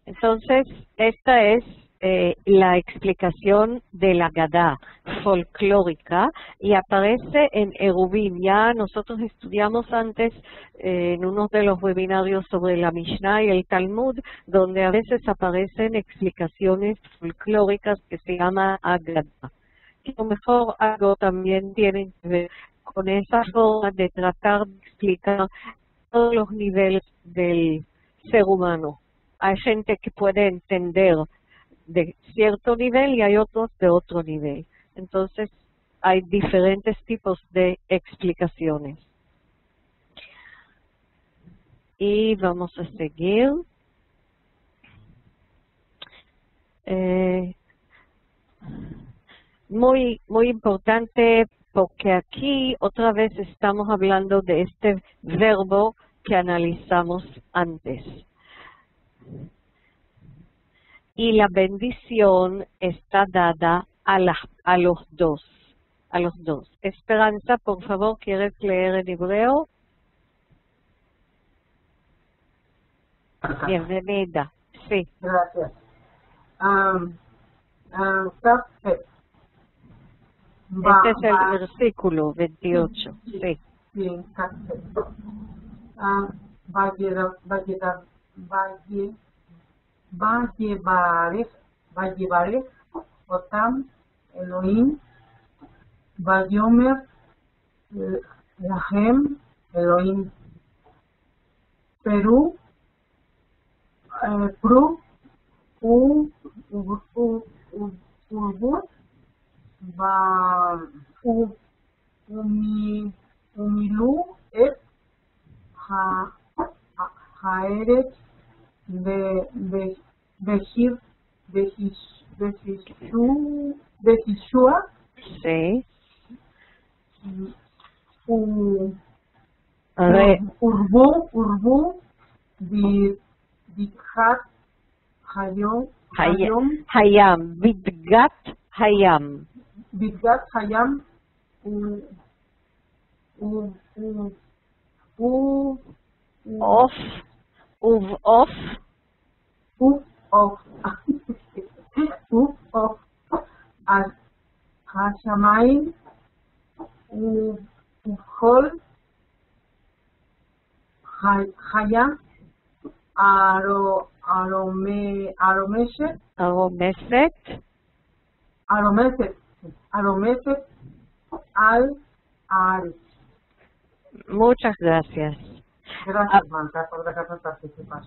Entonces, esta es la explicación de la Agadá folclórica y aparece en Erubín. Ya nosotros estudiamos antes en uno de los webinarios sobre la Mishnah y el Talmud, donde a veces aparecen explicaciones folclóricas que se llama Agadá. Y a lo mejor algo también tiene que ver con esa forma de tratar de explicar todos los niveles del ser humano. Hay gente que puede entender de cierto nivel y hay otros de otro nivel. Entonces, hay diferentes tipos de explicaciones. Y vamos a seguir. Muy importante, porque aquí otra vez estamos hablando de este verbo que analizamos antes. Y la bendición está dada a los dos. Esperanza, por favor, ¿quieres leer en hebreo? Bienvenida. Sí. Gracias. Este es el versículo 28. Sí. Bien, Vallevarech, Otam, Elohim, Vayomer, Lahem, Elohim, Perú, Pru, Urbut, Umilu, Et, Haeret, Bejishua, sí. Urbu, Bidgat, Hayam, Bidgat, Hayam. Bidgat, Hayam, Hashamayim, Ufhol, Hayam, Aromeset, Al-Aris. Muchas gracias. Gracias, Marta, por dejarnos participar.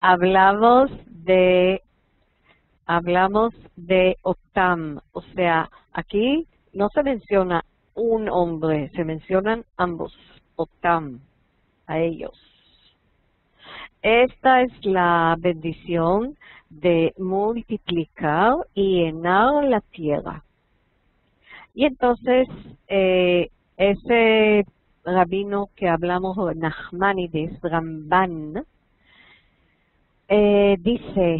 Hablamos de Otam, o sea, aquí no se menciona un hombre, se mencionan ambos, Otam, a ellos. Esta es la bendición de multiplicar y llenar la tierra. Y entonces, ese rabino que hablamos, Nachmanides, Ramban, dice,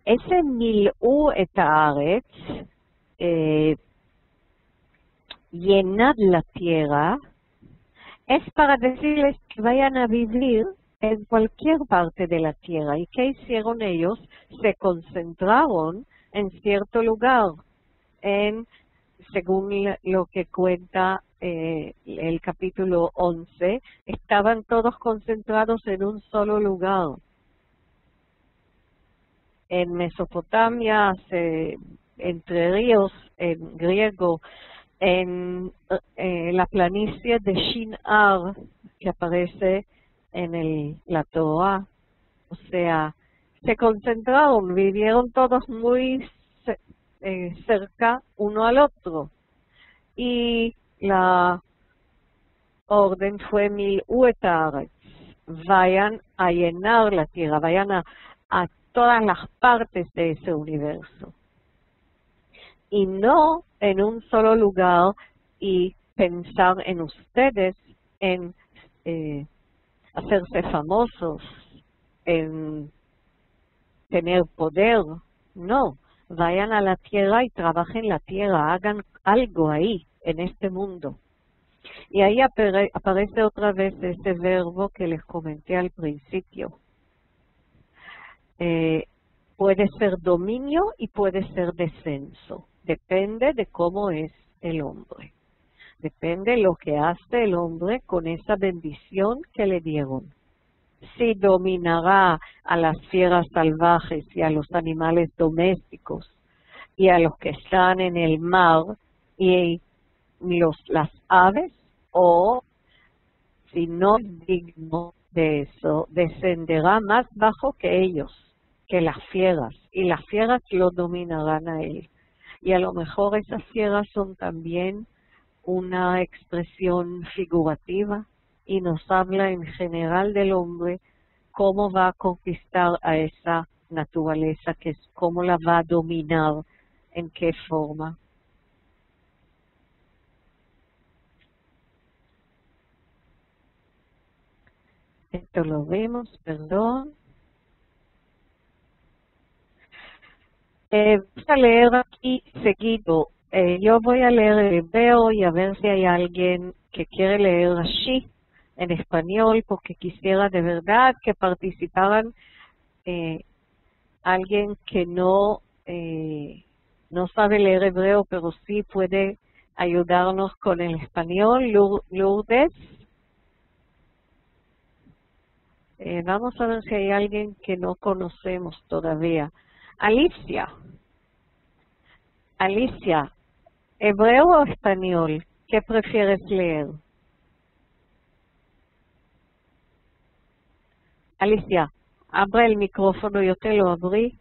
ese mil'u et haaretz, llenad la tierra, es para decirles que vayan a vivir en cualquier parte de la tierra. ¿Y qué hicieron ellos? Se concentraron en cierto lugar, según lo que cuenta el capítulo 11, estaban todos concentrados en un solo lugar. En Mesopotamia, Entre Ríos, en griego, en la planicie de Shinar, que aparece en la Torah. O sea, se concentraron, vivieron todos muy cerca uno al otro. Y la orden fue mil'u et haaretz, vayan a llenar la tierra, vayan a todas las partes de ese universo. Y no en un solo lugar y pensar en ustedes, en hacerse famosos, en tener poder. No, vayan a la tierra y trabajen la tierra, hagan algo ahí, en este mundo. Y ahí aparece otra vez ese verbo que les comenté al principio. Puede ser dominio y puede ser descenso. Depende de cómo es el hombre. Depende de lo que hace el hombre con esa bendición que le dieron. Si dominará a las fieras salvajes y a los animales domésticos y a los que están en el mar y las aves, o si no es digno de eso, descenderá más bajo que ellos, que las fieras, y las fieras lo dominarán a él. Y a lo mejor esas fieras son también una expresión figurativa y nos habla en general del hombre, cómo va a conquistar a esa naturaleza, que es cómo la va a dominar, en qué forma. Esto lo vemos, perdón. Voy a leer aquí seguido. Yo voy a leer el hebreo y a ver si hay alguien que quiere leer Rashi en español, porque quisiera de verdad que participaran alguien que no sabe leer hebreo, pero sí puede ayudarnos con el español. Lourdes. Vamos a ver si hay alguien que no conocemos todavía. Alicia, ¿hebreo o español? ¿Qué prefieres leer? Alicia, abre el micrófono, yo te lo abrí.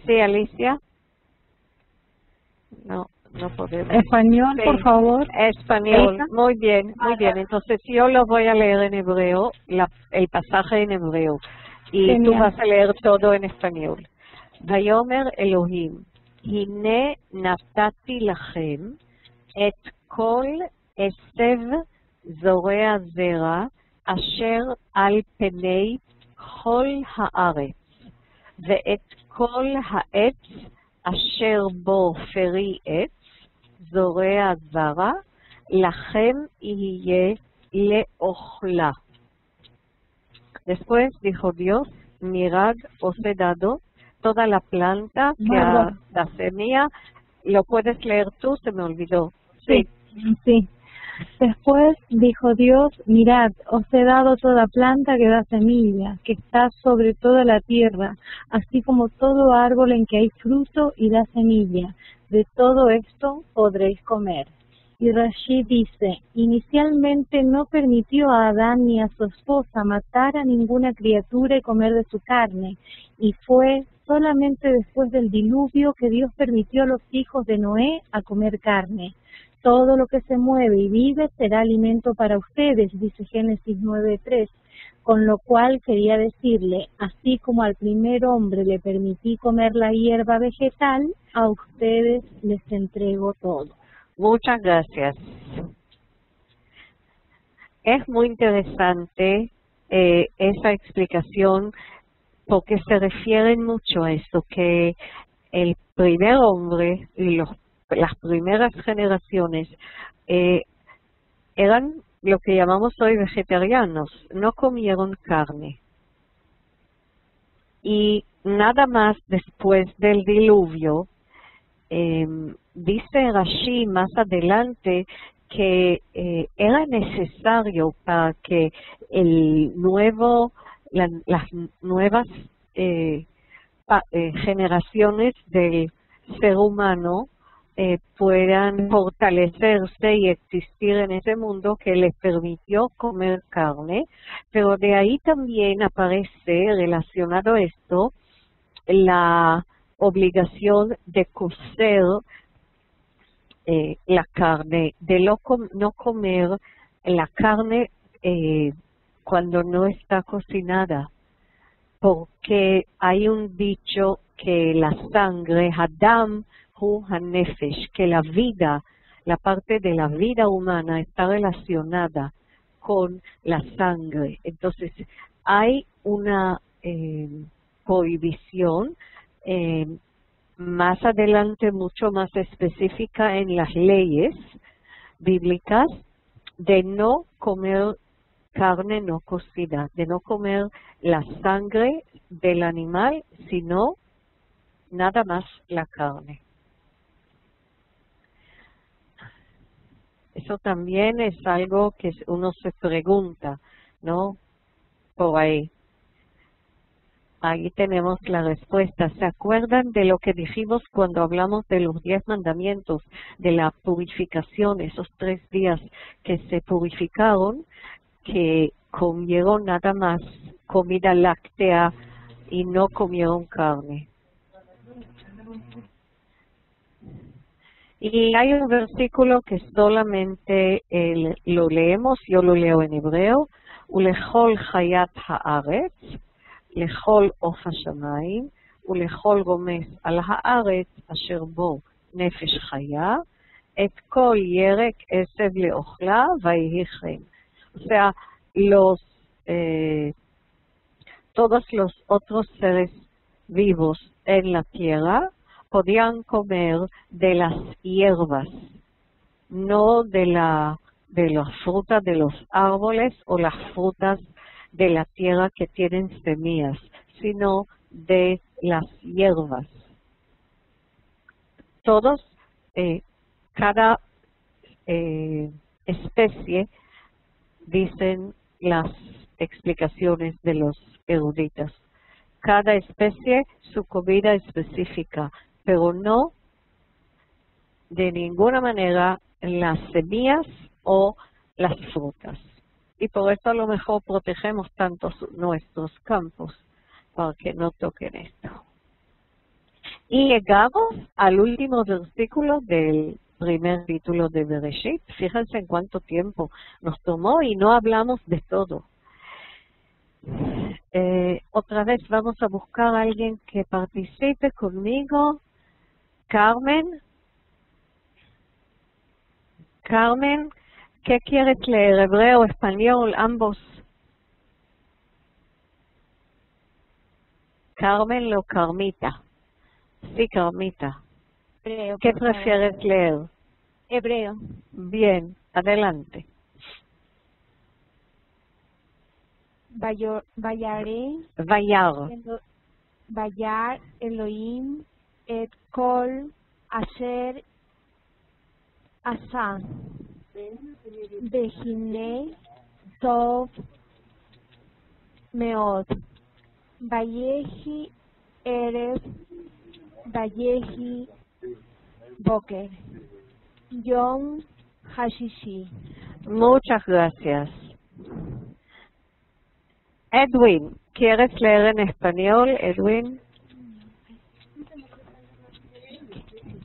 Sí, Alicia. No podemos. Español, Sí. por favor. Español, muy bien, muy bien. Entonces yo lo voy a leer en hebreo, el pasaje en hebreo. Y Genial. tú vas a leer todo en español. Vayomer Elohim, hine naftati lachem, et kol esev zorea zera, asher al penei chol haaretz, ve'et kol ha'etz asher bo feri etz, zorea zara, lachem yeh leochla. Después dijo Dios, mirad, os he dado toda la planta que da semilla. ¿Lo puedes leer tú? Se me olvidó. Sí. Después dijo Dios, mirad, os he dado toda planta que da semilla, que está sobre toda la tierra, así como todo árbol en que hay fruto y da semilla. De todo esto podréis comer. Y Rashi dice, inicialmente no permitió a Adán ni a su esposa matar a ninguna criatura y comer de su carne, y fue solamente después del diluvio que Dios permitió a los hijos de Noé a comer carne. Todo lo que se mueve y vive será alimento para ustedes, dice Génesis 9:3, con lo cual quería decirle, así como al primer hombre le permití comer la hierba vegetal, a ustedes les entrego todo. Muchas gracias. Es muy interesante esa explicación porque se refieren mucho a esto, que el primer hombre y las primeras generaciones eran lo que llamamos hoy vegetarianos, no comieron carne. Y nada más después del diluvio, dice Rashi más adelante que era necesario para que las nuevas generaciones del ser humano puedan fortalecerse y existir en ese mundo, que les permitió comer carne, pero de ahí también aparece relacionado a esto la obligación de cocer la carne, de no comer la carne cuando no está cocinada, porque hay un dicho que la sangre, Hadam hu hanefesh, que la vida, la parte de la vida humana está relacionada con la sangre. Entonces hay una prohibición más adelante, mucho más específica en las leyes bíblicas, de no comer carne no cocida, de no comer la sangre del animal, sino nada más la carne. Eso también es algo que uno se pregunta, ¿no? Por ahí. Ahí tenemos la respuesta. ¿Se acuerdan de lo que dijimos cuando hablamos de los 10 mandamientos, de la purificación, esos 3 días que se purificaron, que comieron nada más comida láctea y no comieron carne? Y hay un versículo que solamente lo leemos, yo lo leo en hebreo, Ulechol Hayat Haaretz, Lechol Of HaShamayim, Ulechol Gomes Al Haaretz Asher Bo Nefesh Chaya, Et Kol Yerek Esev Leochla Vayhi Chen. O sea, todos los otros seres vivos en la tierra podían comer de las hierbas, no de las frutas de los árboles o las frutas de la tierra que tienen semillas, sino de las hierbas. Todos, cada especie, dicen las explicaciones de los eruditos, cada especie su comida específica, pero no de ninguna manera las semillas o las frutas. Y por eso a lo mejor protegemos tanto nuestros campos, para que no toquen esto. Y llegamos al último versículo del primer título de Bereshit. Fíjense en cuánto tiempo nos tomó y no hablamos de todo. Otra vez vamos a buscar a alguien que participe conmigo. Carmen, ¿qué quieres leer? ¿Hebreo, español, ambos? Carmen o Carmita. Sí, Carmita. Hebreo. ¿Qué prefieres leer? Hebreo. Bien, adelante. Vayar Elohim et kol asher asa behine tov meod vayehi erev vayehi boker yom hashishi. Muchas gracias. Edwin, ¿quieres leer en español, Edwin?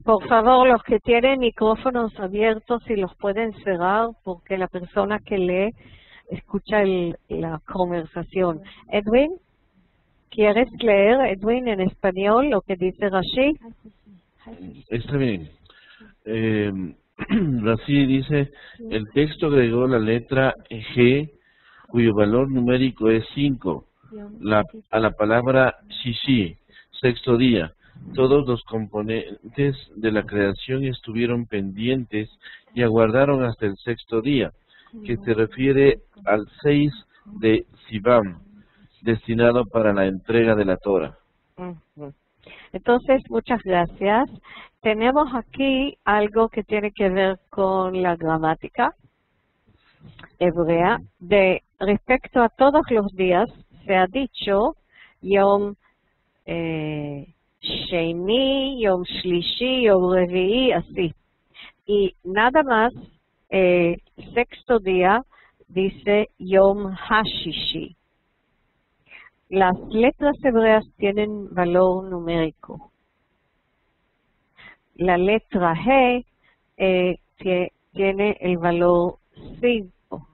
Por favor, los que tienen micrófonos abiertos, si los pueden cerrar, porque la persona que lee escucha la conversación. Edwin, ¿quieres leer, Edwin, en español lo que dice Rashi? Está bien. Rashi dice, el texto agregó la letra G cuyo valor numérico es 5. A la palabra Shishi, sexto día. Todos los componentes de la creación estuvieron pendientes y aguardaron hasta el sexto día, que se refiere al 6 de Sivan, destinado para la entrega de la Torah. Entonces, muchas gracias. Tenemos aquí algo que tiene que ver con la gramática hebrea. Respecto a todos los días, se ha dicho Yom Sheni, Yom Shlishi, Yom Revi'i, así. Y nada más, sexto día dice Yom Hashishi. Las letras hebreas tienen valor numérico. La letra G tiene el valor 5.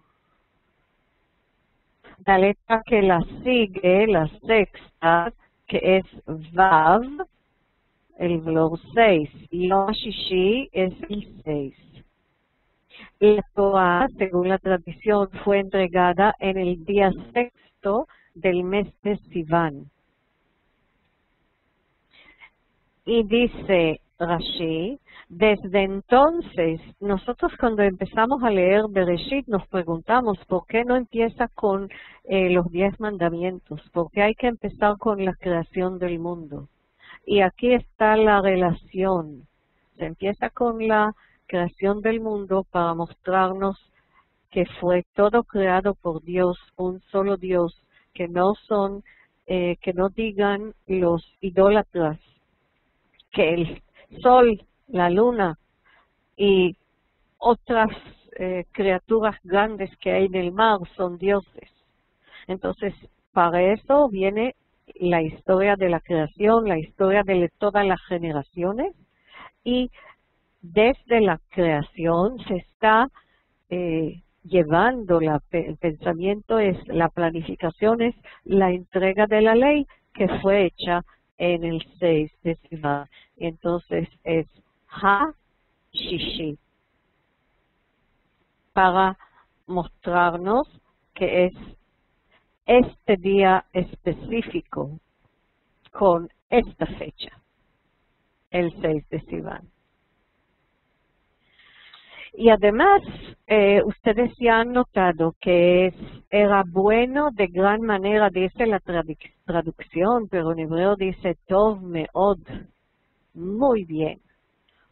La letra que la sigue, la sexta, que es Vav, el valor 6. Y Yom Shishi es el 6. La Torah, según la tradición, fue entregada en el día sexto del mes de Sivan. Y dice Rashi, desde entonces, nosotros cuando empezamos a leer Bereshit nos preguntamos por qué no empieza con los 10 mandamientos, por qué hay que empezar con la creación del mundo. Y aquí está la relación. Se empieza con la creación del mundo para mostrarnos que fue todo creado por Dios, un solo Dios, que no digan los idólatras que el sol, la luna y otras criaturas grandes que hay en el mar son dioses. Entonces, para eso viene la historia de la creación, la historia de todas las generaciones, y desde la creación se está llevando el pensamiento, la planificación es la entrega de la ley que fue hecha en el 6 de Sivan. Entonces es Ha-Shishi, para mostrarnos que es este día específico con esta fecha, el 6 de Sivan. Y además, ustedes ya han notado que era bueno de gran manera, dice la traducción, pero en hebreo dice Tov Meod, muy bien,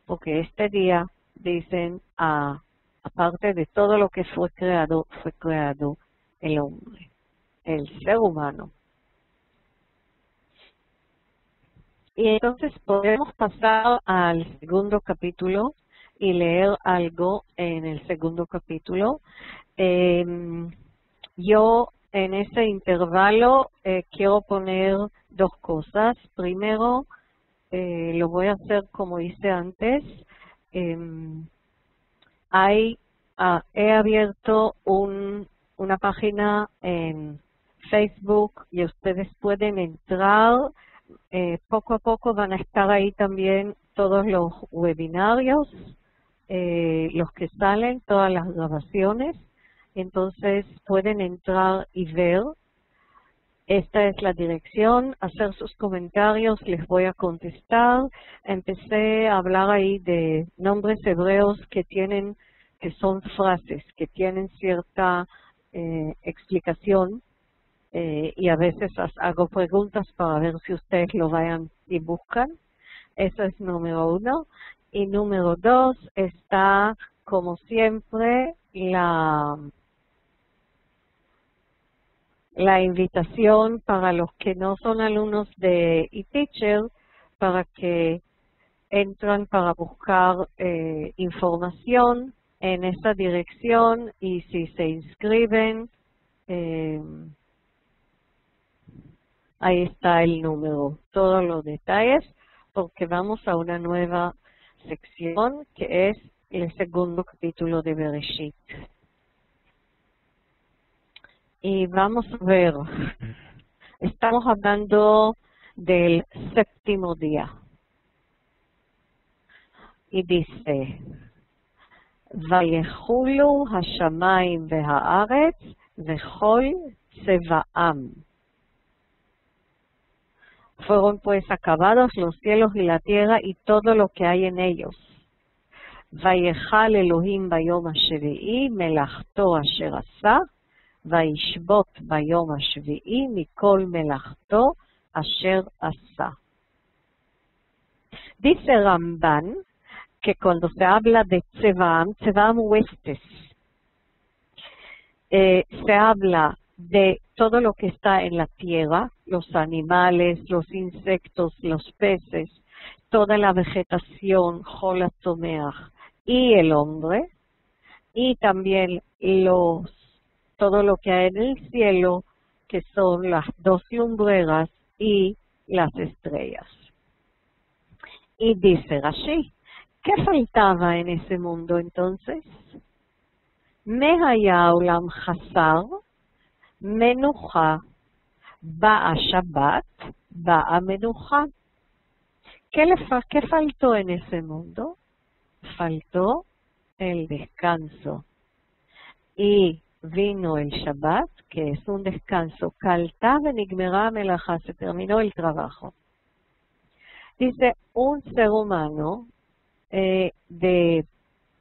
porque este día, dicen, aparte de todo lo que fue creado el hombre, el ser humano. Y entonces podemos pasar al segundo capítulo y leer algo en el segundo capítulo. Yo en ese intervalo quiero poner dos cosas. Primero, lo voy a hacer como hice antes. He abierto una página en Facebook y ustedes pueden entrar. Poco a poco van a estar ahí también todos los webinarios, los que salen, todas las grabaciones. Entonces pueden entrar y ver. Esta es la dirección, hacer sus comentarios, les voy a contestar. Empecé a hablar ahí de nombres hebreos que son frases, que tienen cierta explicación, y a veces hago preguntas para ver si ustedes lo vayan y buscan. Eso es número 1. Y número 2 está, como siempre, la invitación para los que no son alumnos de eTeacher, para que entran para buscar información en esa dirección, y si se inscriben, ahí está el número, todos los detalles, porque vamos a una nueva sección que es el segundo capítulo de Bereshit. Y vamos a ver, estamos hablando del séptimo día. Y dice, Vayechulu hashamayim vehaaretz vechol tzevaam. Fueron pues acabados los cielos y la tierra y todo lo que hay en ellos. Vayechal Elohim bayom hashvi'i melachto asher asa, vayishbot bayom hashvi'i mikol melachto asher asa. Dice Ramban que cuando se habla de Tzevaam huestes, se habla de todo lo que está en la tierra, los animales, los insectos, los peces, toda la vegetación, Chol HaTzomeach, y el hombre, y también todo lo que hay en el cielo, que son las 2 lumbreras y las estrellas. Y dice Rashi, ¿qué faltaba en ese mundo entonces? Mehaya olam chasar, menucha, ba'a Shabbat, ba'a menucha. ¿Qué faltó en ese mundo? Faltó el descanso. Y vino el Shabbat, que es un descanso. Kalta venigmera melaja, se terminó el trabajo. Dice, un ser humano de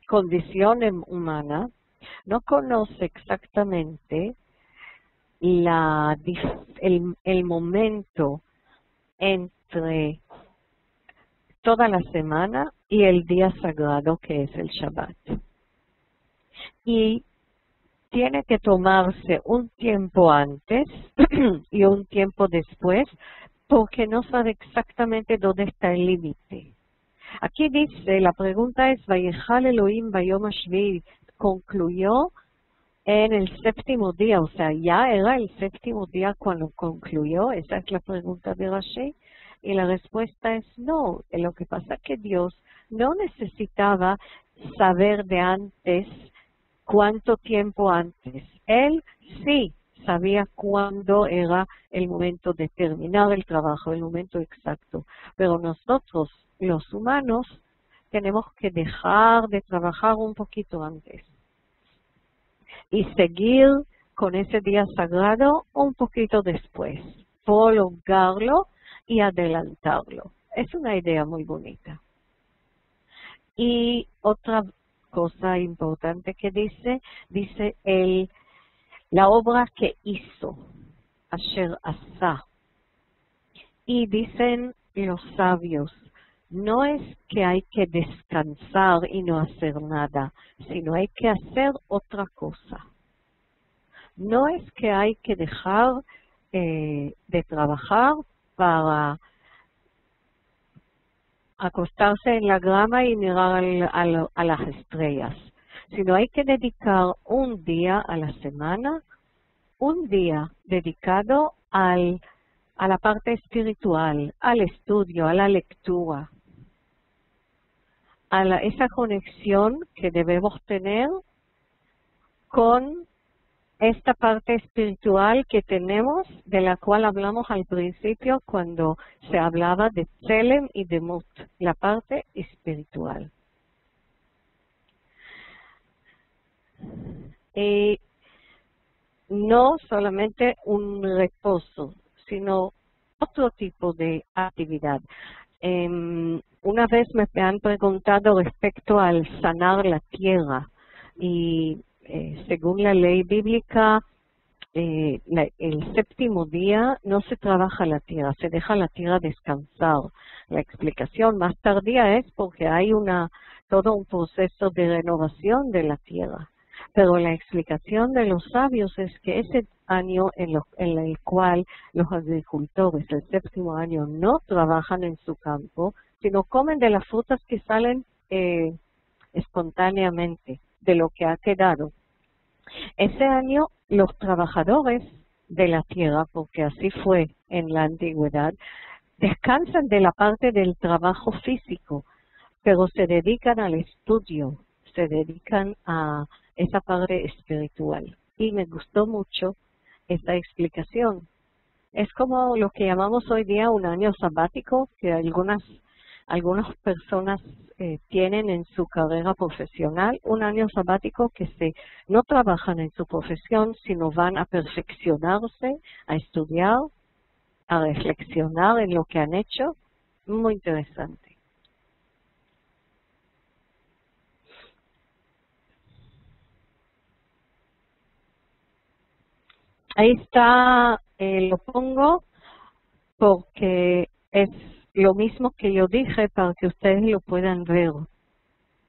condición humana no conoce exactamente el momento entre toda la semana y el día sagrado que es el Shabbat. Y tiene que tomarse un tiempo antes y un tiempo después porque no sabe exactamente dónde está el límite. Aquí dice, la pregunta es, Vayechal Elohim bayom hashvi'i, concluyó en el 7º día, o sea, ya era el 7º día cuando concluyó. Esa es la pregunta de Rashi. Y la respuesta es no. Lo que pasa es que Dios no necesitaba saber de antes cuánto tiempo antes. Él sí sabía cuándo era el momento de terminar el trabajo, el momento exacto. Pero nosotros, los humanos, tenemos que dejar de trabajar un poquito antes y seguir con ese día sagrado un poquito después, prolongarlo y adelantarlo. Es una idea muy bonita. Y otra cosa importante que dice la obra que hizo, Asher Asa. Y dicen los sabios, no es que hay que descansar y no hacer nada, sino hay que hacer otra cosa. No es que hay que dejar de trabajar para acostarse en la grama y mirar a las estrellas, sino hay que dedicar un día a la semana, un día dedicado a la parte espiritual, al estudio, a la lectura, a esa conexión que debemos tener con esta parte espiritual que tenemos, de la cual hablamos al principio cuando se hablaba de Tselem y de Mut, la parte espiritual. Y no solamente un reposo, sino otro tipo de actividad. Una vez me han preguntado respecto al sanar la tierra y según la ley bíblica, el 7º día no se trabaja la tierra, se deja la tierra descansar. La explicación más tardía es porque hay todo un proceso de renovación de la tierra. Pero la explicación de los sabios es que ese año en el cual los agricultores, el 7º año, no trabajan en su campo, sino comen de las frutas que salen espontáneamente de lo que ha quedado. Ese año los trabajadores de la tierra, porque así fue en la antigüedad, descansan de la parte del trabajo físico, pero se dedican al estudio, se dedican a esa parte espiritual. Y me gustó mucho esta explicación. Es como lo que llamamos hoy día un año sabático, que Algunas personas tienen en su carrera profesional un año sabático que no trabajan en su profesión, sino van a perfeccionarse, a estudiar, a reflexionar en lo que han hecho. Muy interesante. Ahí está, lo pongo porque es lo mismo que yo dije para que ustedes lo puedan ver,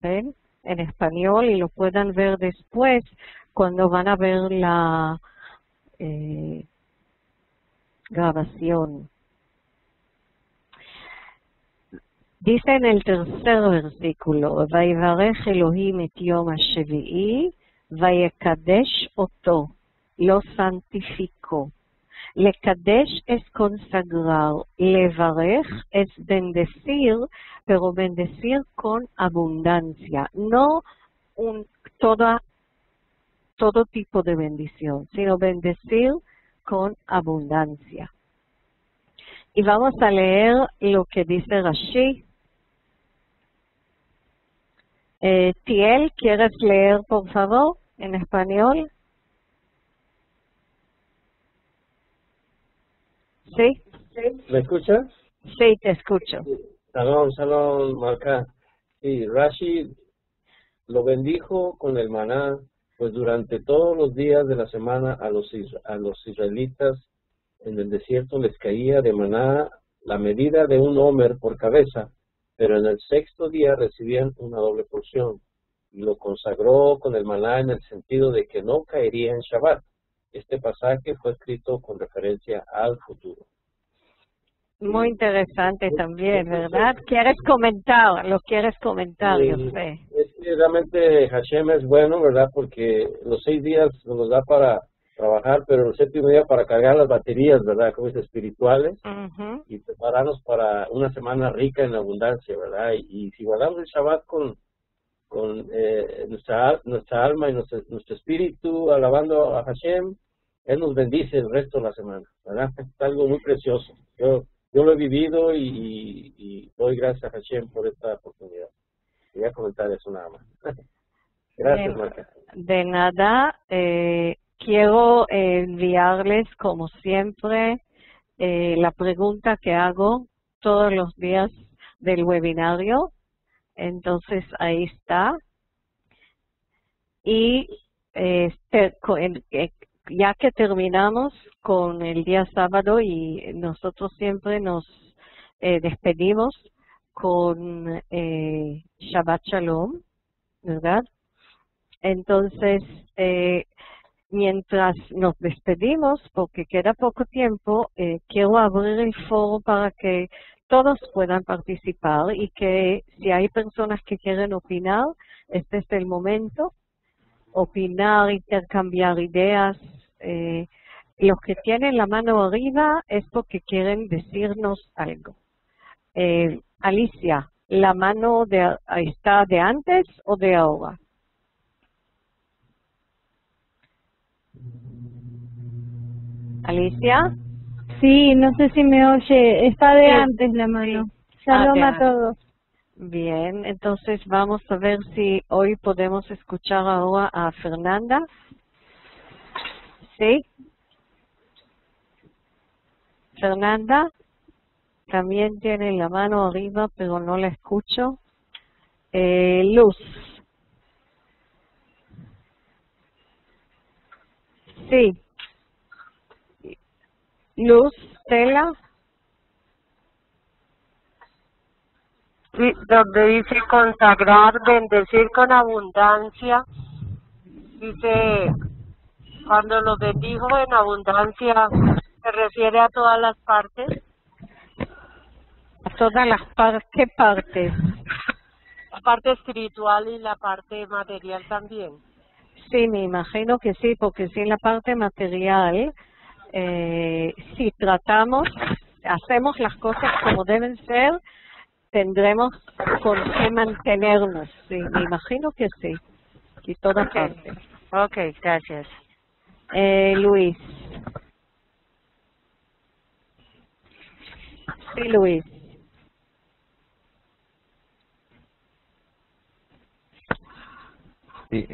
¿ven? En español, y lo puedan ver después cuando van a ver la grabación. Dice en el tercer versículo, Vaivarech Elohim et yom ha-shevi'i, vayekadesh oto, lo santificó. Lekadesh es consagrar, levarech es bendecir, pero bendecir con abundancia, no todo tipo de bendición, sino bendecir con abundancia. Y vamos a leer lo que dice Rashi. Tiel, ¿quieres leer, por favor, en español? ¿Sí? ¿Me escuchas? Sí, te escucho. Shalom, Marca. Sí, Rashi lo bendijo con el maná, pues durante todos los días de la semana a los israelitas en el desierto les caía de maná la medida de un homer por cabeza, pero en el sexto día recibían una doble porción. Y lo consagró con el maná en el sentido de que no caería en Shabbat. Este pasaje fue escrito con referencia al futuro. Muy interesante también, ¿verdad? ¿Quieres comentar? ¿Lo quieres comentar, yo sé? Es que realmente Hashem es bueno, ¿verdad? Porque los 6 días nos da para trabajar, pero el séptimo día para cargar las baterías, ¿verdad? Como es espirituales, y prepararnos para una semana rica en abundancia, ¿verdad? Y si guardamos el Shabbat con nuestra alma y nuestro espíritu alabando a Hashem, Él nos bendice el resto de la semana, ¿verdad? Es algo muy precioso. Yo lo he vivido y doy gracias a Hashem por esta oportunidad. Quería comentar eso nada más. Gracias, Marca. De nada. Quiero enviarles, como siempre, la pregunta que hago todos los días del webinario. Entonces, ahí está. Y ya que terminamos con el día sábado, y nosotros siempre nos despedimos con Shabbat Shalom, ¿verdad? Entonces, mientras nos despedimos, porque queda poco tiempo, quiero abrir el foro para que todos puedan participar, y que si hay personas que quieren opinar, este es el momento. Opinar, intercambiar ideas. Los que tienen la mano arriba es porque quieren decirnos algo. Alicia, ¿la mano está de antes o de ahora? Alicia. Sí, no sé si me oye, está de antes la mano. Shalom a todos. Bien, entonces vamos a ver si hoy podemos escuchar ahora a Fernanda. ¿Sí? Fernanda también tiene la mano arriba, pero no la escucho. Luz. Sí. Luz, Tela. Sí, donde dice consagrar, bendecir con abundancia. Dice, cuando lo bendijo en abundancia, ¿se refiere a todas las partes? ¿A todas las partes? ¿Qué partes? La parte espiritual y la parte material también. Sí, me imagino que sí, porque si en la parte material, si hacemos las cosas como deben ser, tendremos con qué mantenernos. Sí, me imagino que sí. Y toda parte. Ok, gracias. Luis. Sí, Luis. Sí,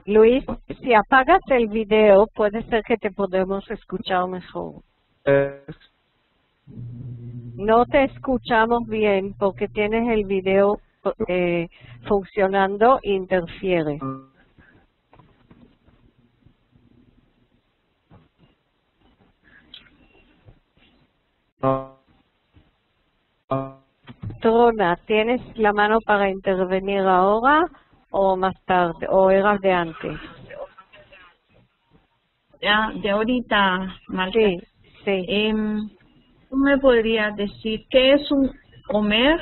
Luis, si apagas el video, puede ser que te podamos escuchar mejor. No te escuchamos bien porque tienes el video funcionando e interfiere. Trona, ¿tienes la mano para intervenir ahora o más tarde? ¿O eras de antes? Ya, de ahorita, Marta. Sí, sí. ¿Tú me podrías decir qué es un Omer,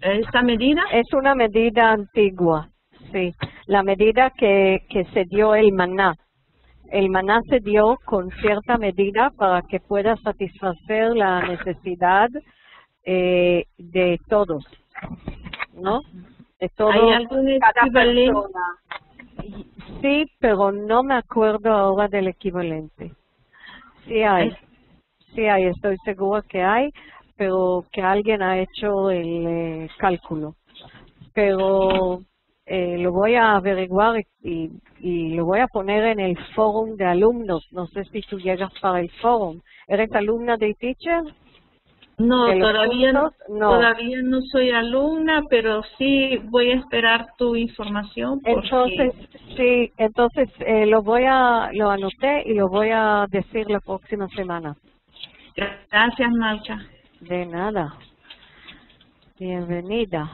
esta medida? Es una medida antigua, sí. La medida que se dio el maná. El maná se dio con cierta medida para que pueda satisfacer la necesidad de todos, ¿no? De todos. ¿Hay algún equivalente? Sí, pero no me acuerdo ahora del equivalente. Sí hay, estoy segura que hay, pero que alguien ha hecho el cálculo. Pero lo voy a averiguar y lo voy a poner en el foro de alumnos. No sé si tú llegas para el foro. ¿Eres alumna de Teacher? No, todavía no, no. Todavía no soy alumna, pero sí voy a esperar tu información. Entonces lo anoté y lo voy a decir la próxima semana. Gracias, Marta. De nada. Bienvenida.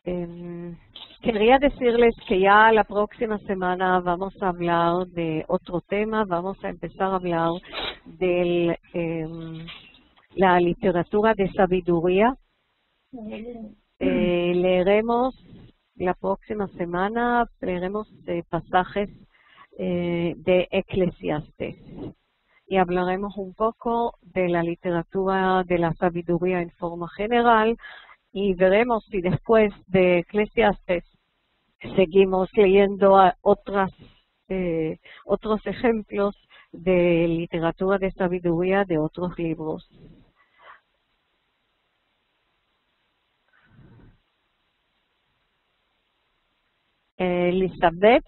Quería decirles que ya la próxima semana vamos a hablar de otro tema. Vamos a empezar a hablar del la literatura de sabiduría. Leeremos la próxima semana, leeremos pasajes de Eclesiastes y hablaremos un poco de la literatura de la sabiduría en forma general y veremos si después de Eclesiastes seguimos leyendo otros ejemplos de literatura de sabiduría de otros libros. Elizabeth.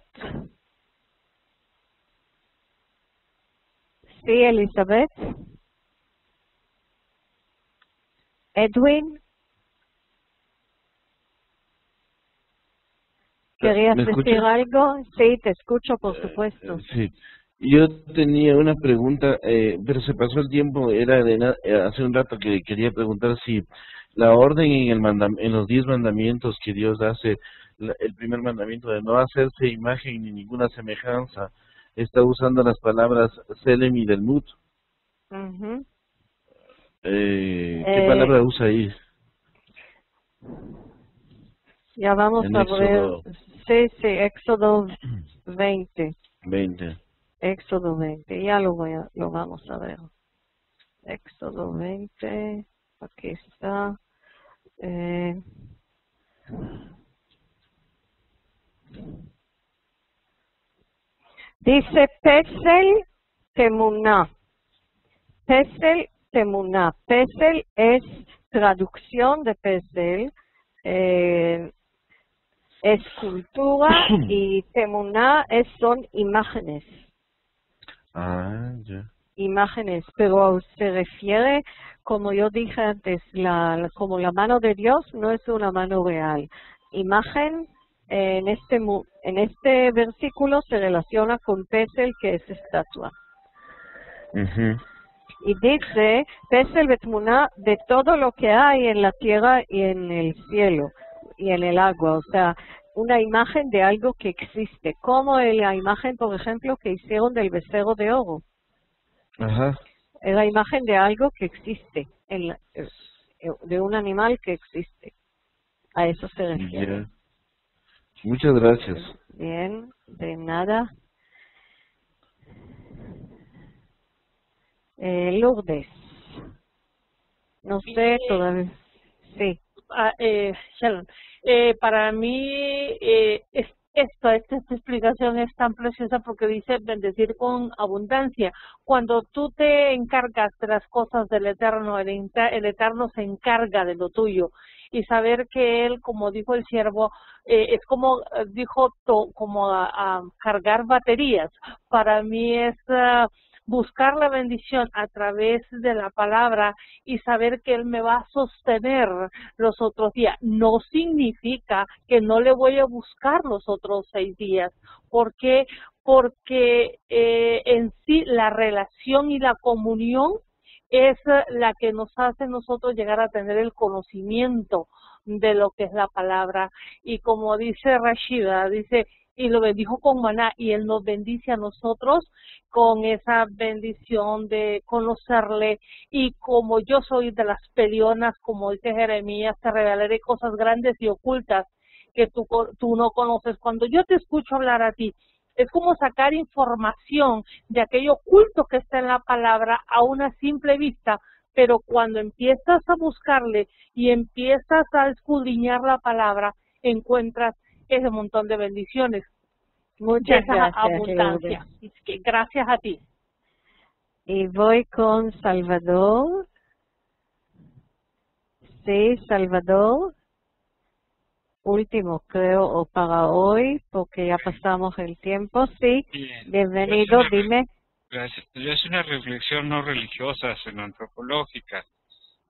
Sí, Elizabeth. Edwin. ¿Querías decir algo? Sí, te escucho, por supuesto. Sí. Yo tenía una pregunta, pero se pasó el tiempo. Era hace un rato que quería preguntar si la orden en los 10 mandamientos que Dios hace, el primer mandamiento de no hacerse imagen ni ninguna semejanza, está usando las palabras Selem y Delmut. ¿Qué palabra usa ahí? Ya vamos a ver. Sí, Éxodo 20. Éxodo 20, ya lo vamos a ver. Éxodo 20, aquí está. Dice Pesel Temuná. Pesel Temuná. Pesel es traducción de Pesel. Escultura y Temuná son imágenes. Ya. Imágenes, pero se refiere, como yo dije antes, como la mano de Dios no es una mano real. Imagen en este versículo se relaciona con Pesel, que es estatua. Y dice, Pesel Betmuná, de todo lo que hay en la tierra y en el cielo y en el agua, o sea, una imagen de algo que existe, como la imagen, por ejemplo, que hicieron del becerro de oro. Es la imagen de algo que existe, de un animal que existe. A eso se refiere. Muchas gracias. Bien, de nada. Lourdes. No sé todavía. Sí. Shalom. Para mí esta explicación es tan preciosa porque dice bendecir con abundancia. Cuando tú te encargas de las cosas del Eterno, el Eterno se encarga de lo tuyo. Y saber que Él, como dijo el siervo, es como dijo, como a cargar baterías. Para mí es buscar la bendición a través de la palabra y saber que Él me va a sostener los otros días. No significa que no le voy a buscar los otros 6 días. ¿Por qué? Porque en sí la relación y la comunión es la que nos hace nosotros llegar a tener el conocimiento de lo que es la palabra. Y como dice Rashida, dice, y lo bendijo con maná, y Él nos bendice a nosotros con esa bendición de conocerle. Y como yo soy de las pelionas, como dice Jeremías, te revelaré cosas grandes y ocultas que tú no conoces. Cuando yo te escucho hablar a ti, es como sacar información de aquello oculto que está en la palabra a una simple vista, pero cuando empiezas a buscarle y empiezas a escudriñar la palabra, encuentras ese montón de bendiciones. Muchas gracias, abundancia. Gracias a ti. Y voy con Salvador. Sí, Salvador. Último, creo, o para hoy, porque ya pasamos el tiempo. Sí, bienvenido, dime. Gracias. Yo hice una reflexión no religiosa, sino antropológica.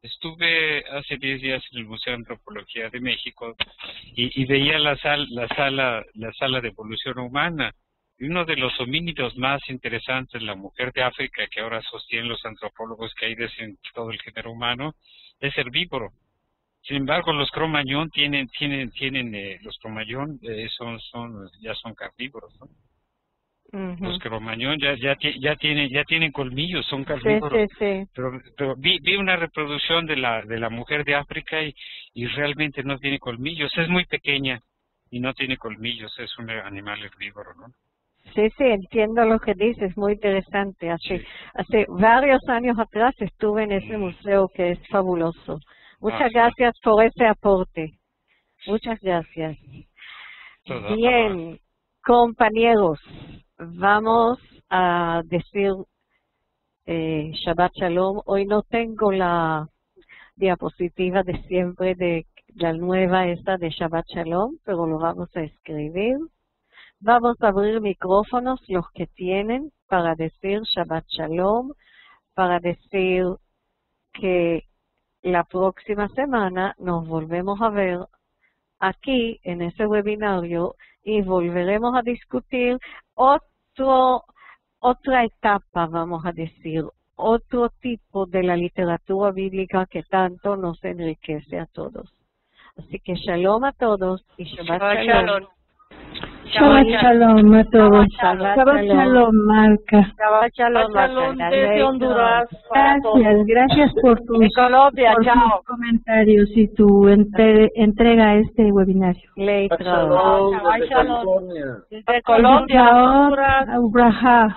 Estuve hace 10 días en el Museo de Antropología de México y veía la sala de evolución humana. Y uno de los homínidos más interesantes, la mujer de África, que ahora sostienen los antropólogos que hay de todo el género humano, es herbívoro. Sin embargo, los Cro-Magnon los Cro-Magnon ya son carnívoros, ¿no? Los Cro-Magnon ya tienen colmillos, son carnívoros. Sí. Pero vi una reproducción de la mujer de África y realmente no tiene colmillos. Es muy pequeña y no tiene colmillos, es un animal herbívoro, ¿no? Sí, entiendo lo que dices, muy interesante. Hace varios años atrás estuve en ese museo que es fabuloso. Muchas gracias por ese aporte. Muchas gracias. Bien, compañeros, vamos a decir Shabbat Shalom. Hoy no tengo la diapositiva de siempre de la nueva esta de Shabbat Shalom, pero lo vamos a escribir. Vamos a abrir micrófonos, los que tienen, para decir Shabbat Shalom, para decir que la próxima semana nos volvemos a ver aquí en ese webinario y volveremos a discutir otra etapa, vamos a decir, otro tipo de la literatura bíblica que tanto nos enriquece a todos. Así que shalom a todos y Shabbat Shalom. Shabbat Shalom a todos. Shabbat Shalom, Marca. Shabbat Shalom desde Honduras. Gracias por tus comentarios y tu entrega a este webinario. Shabbat Shalom desde California. Desde Colombia, Honduras.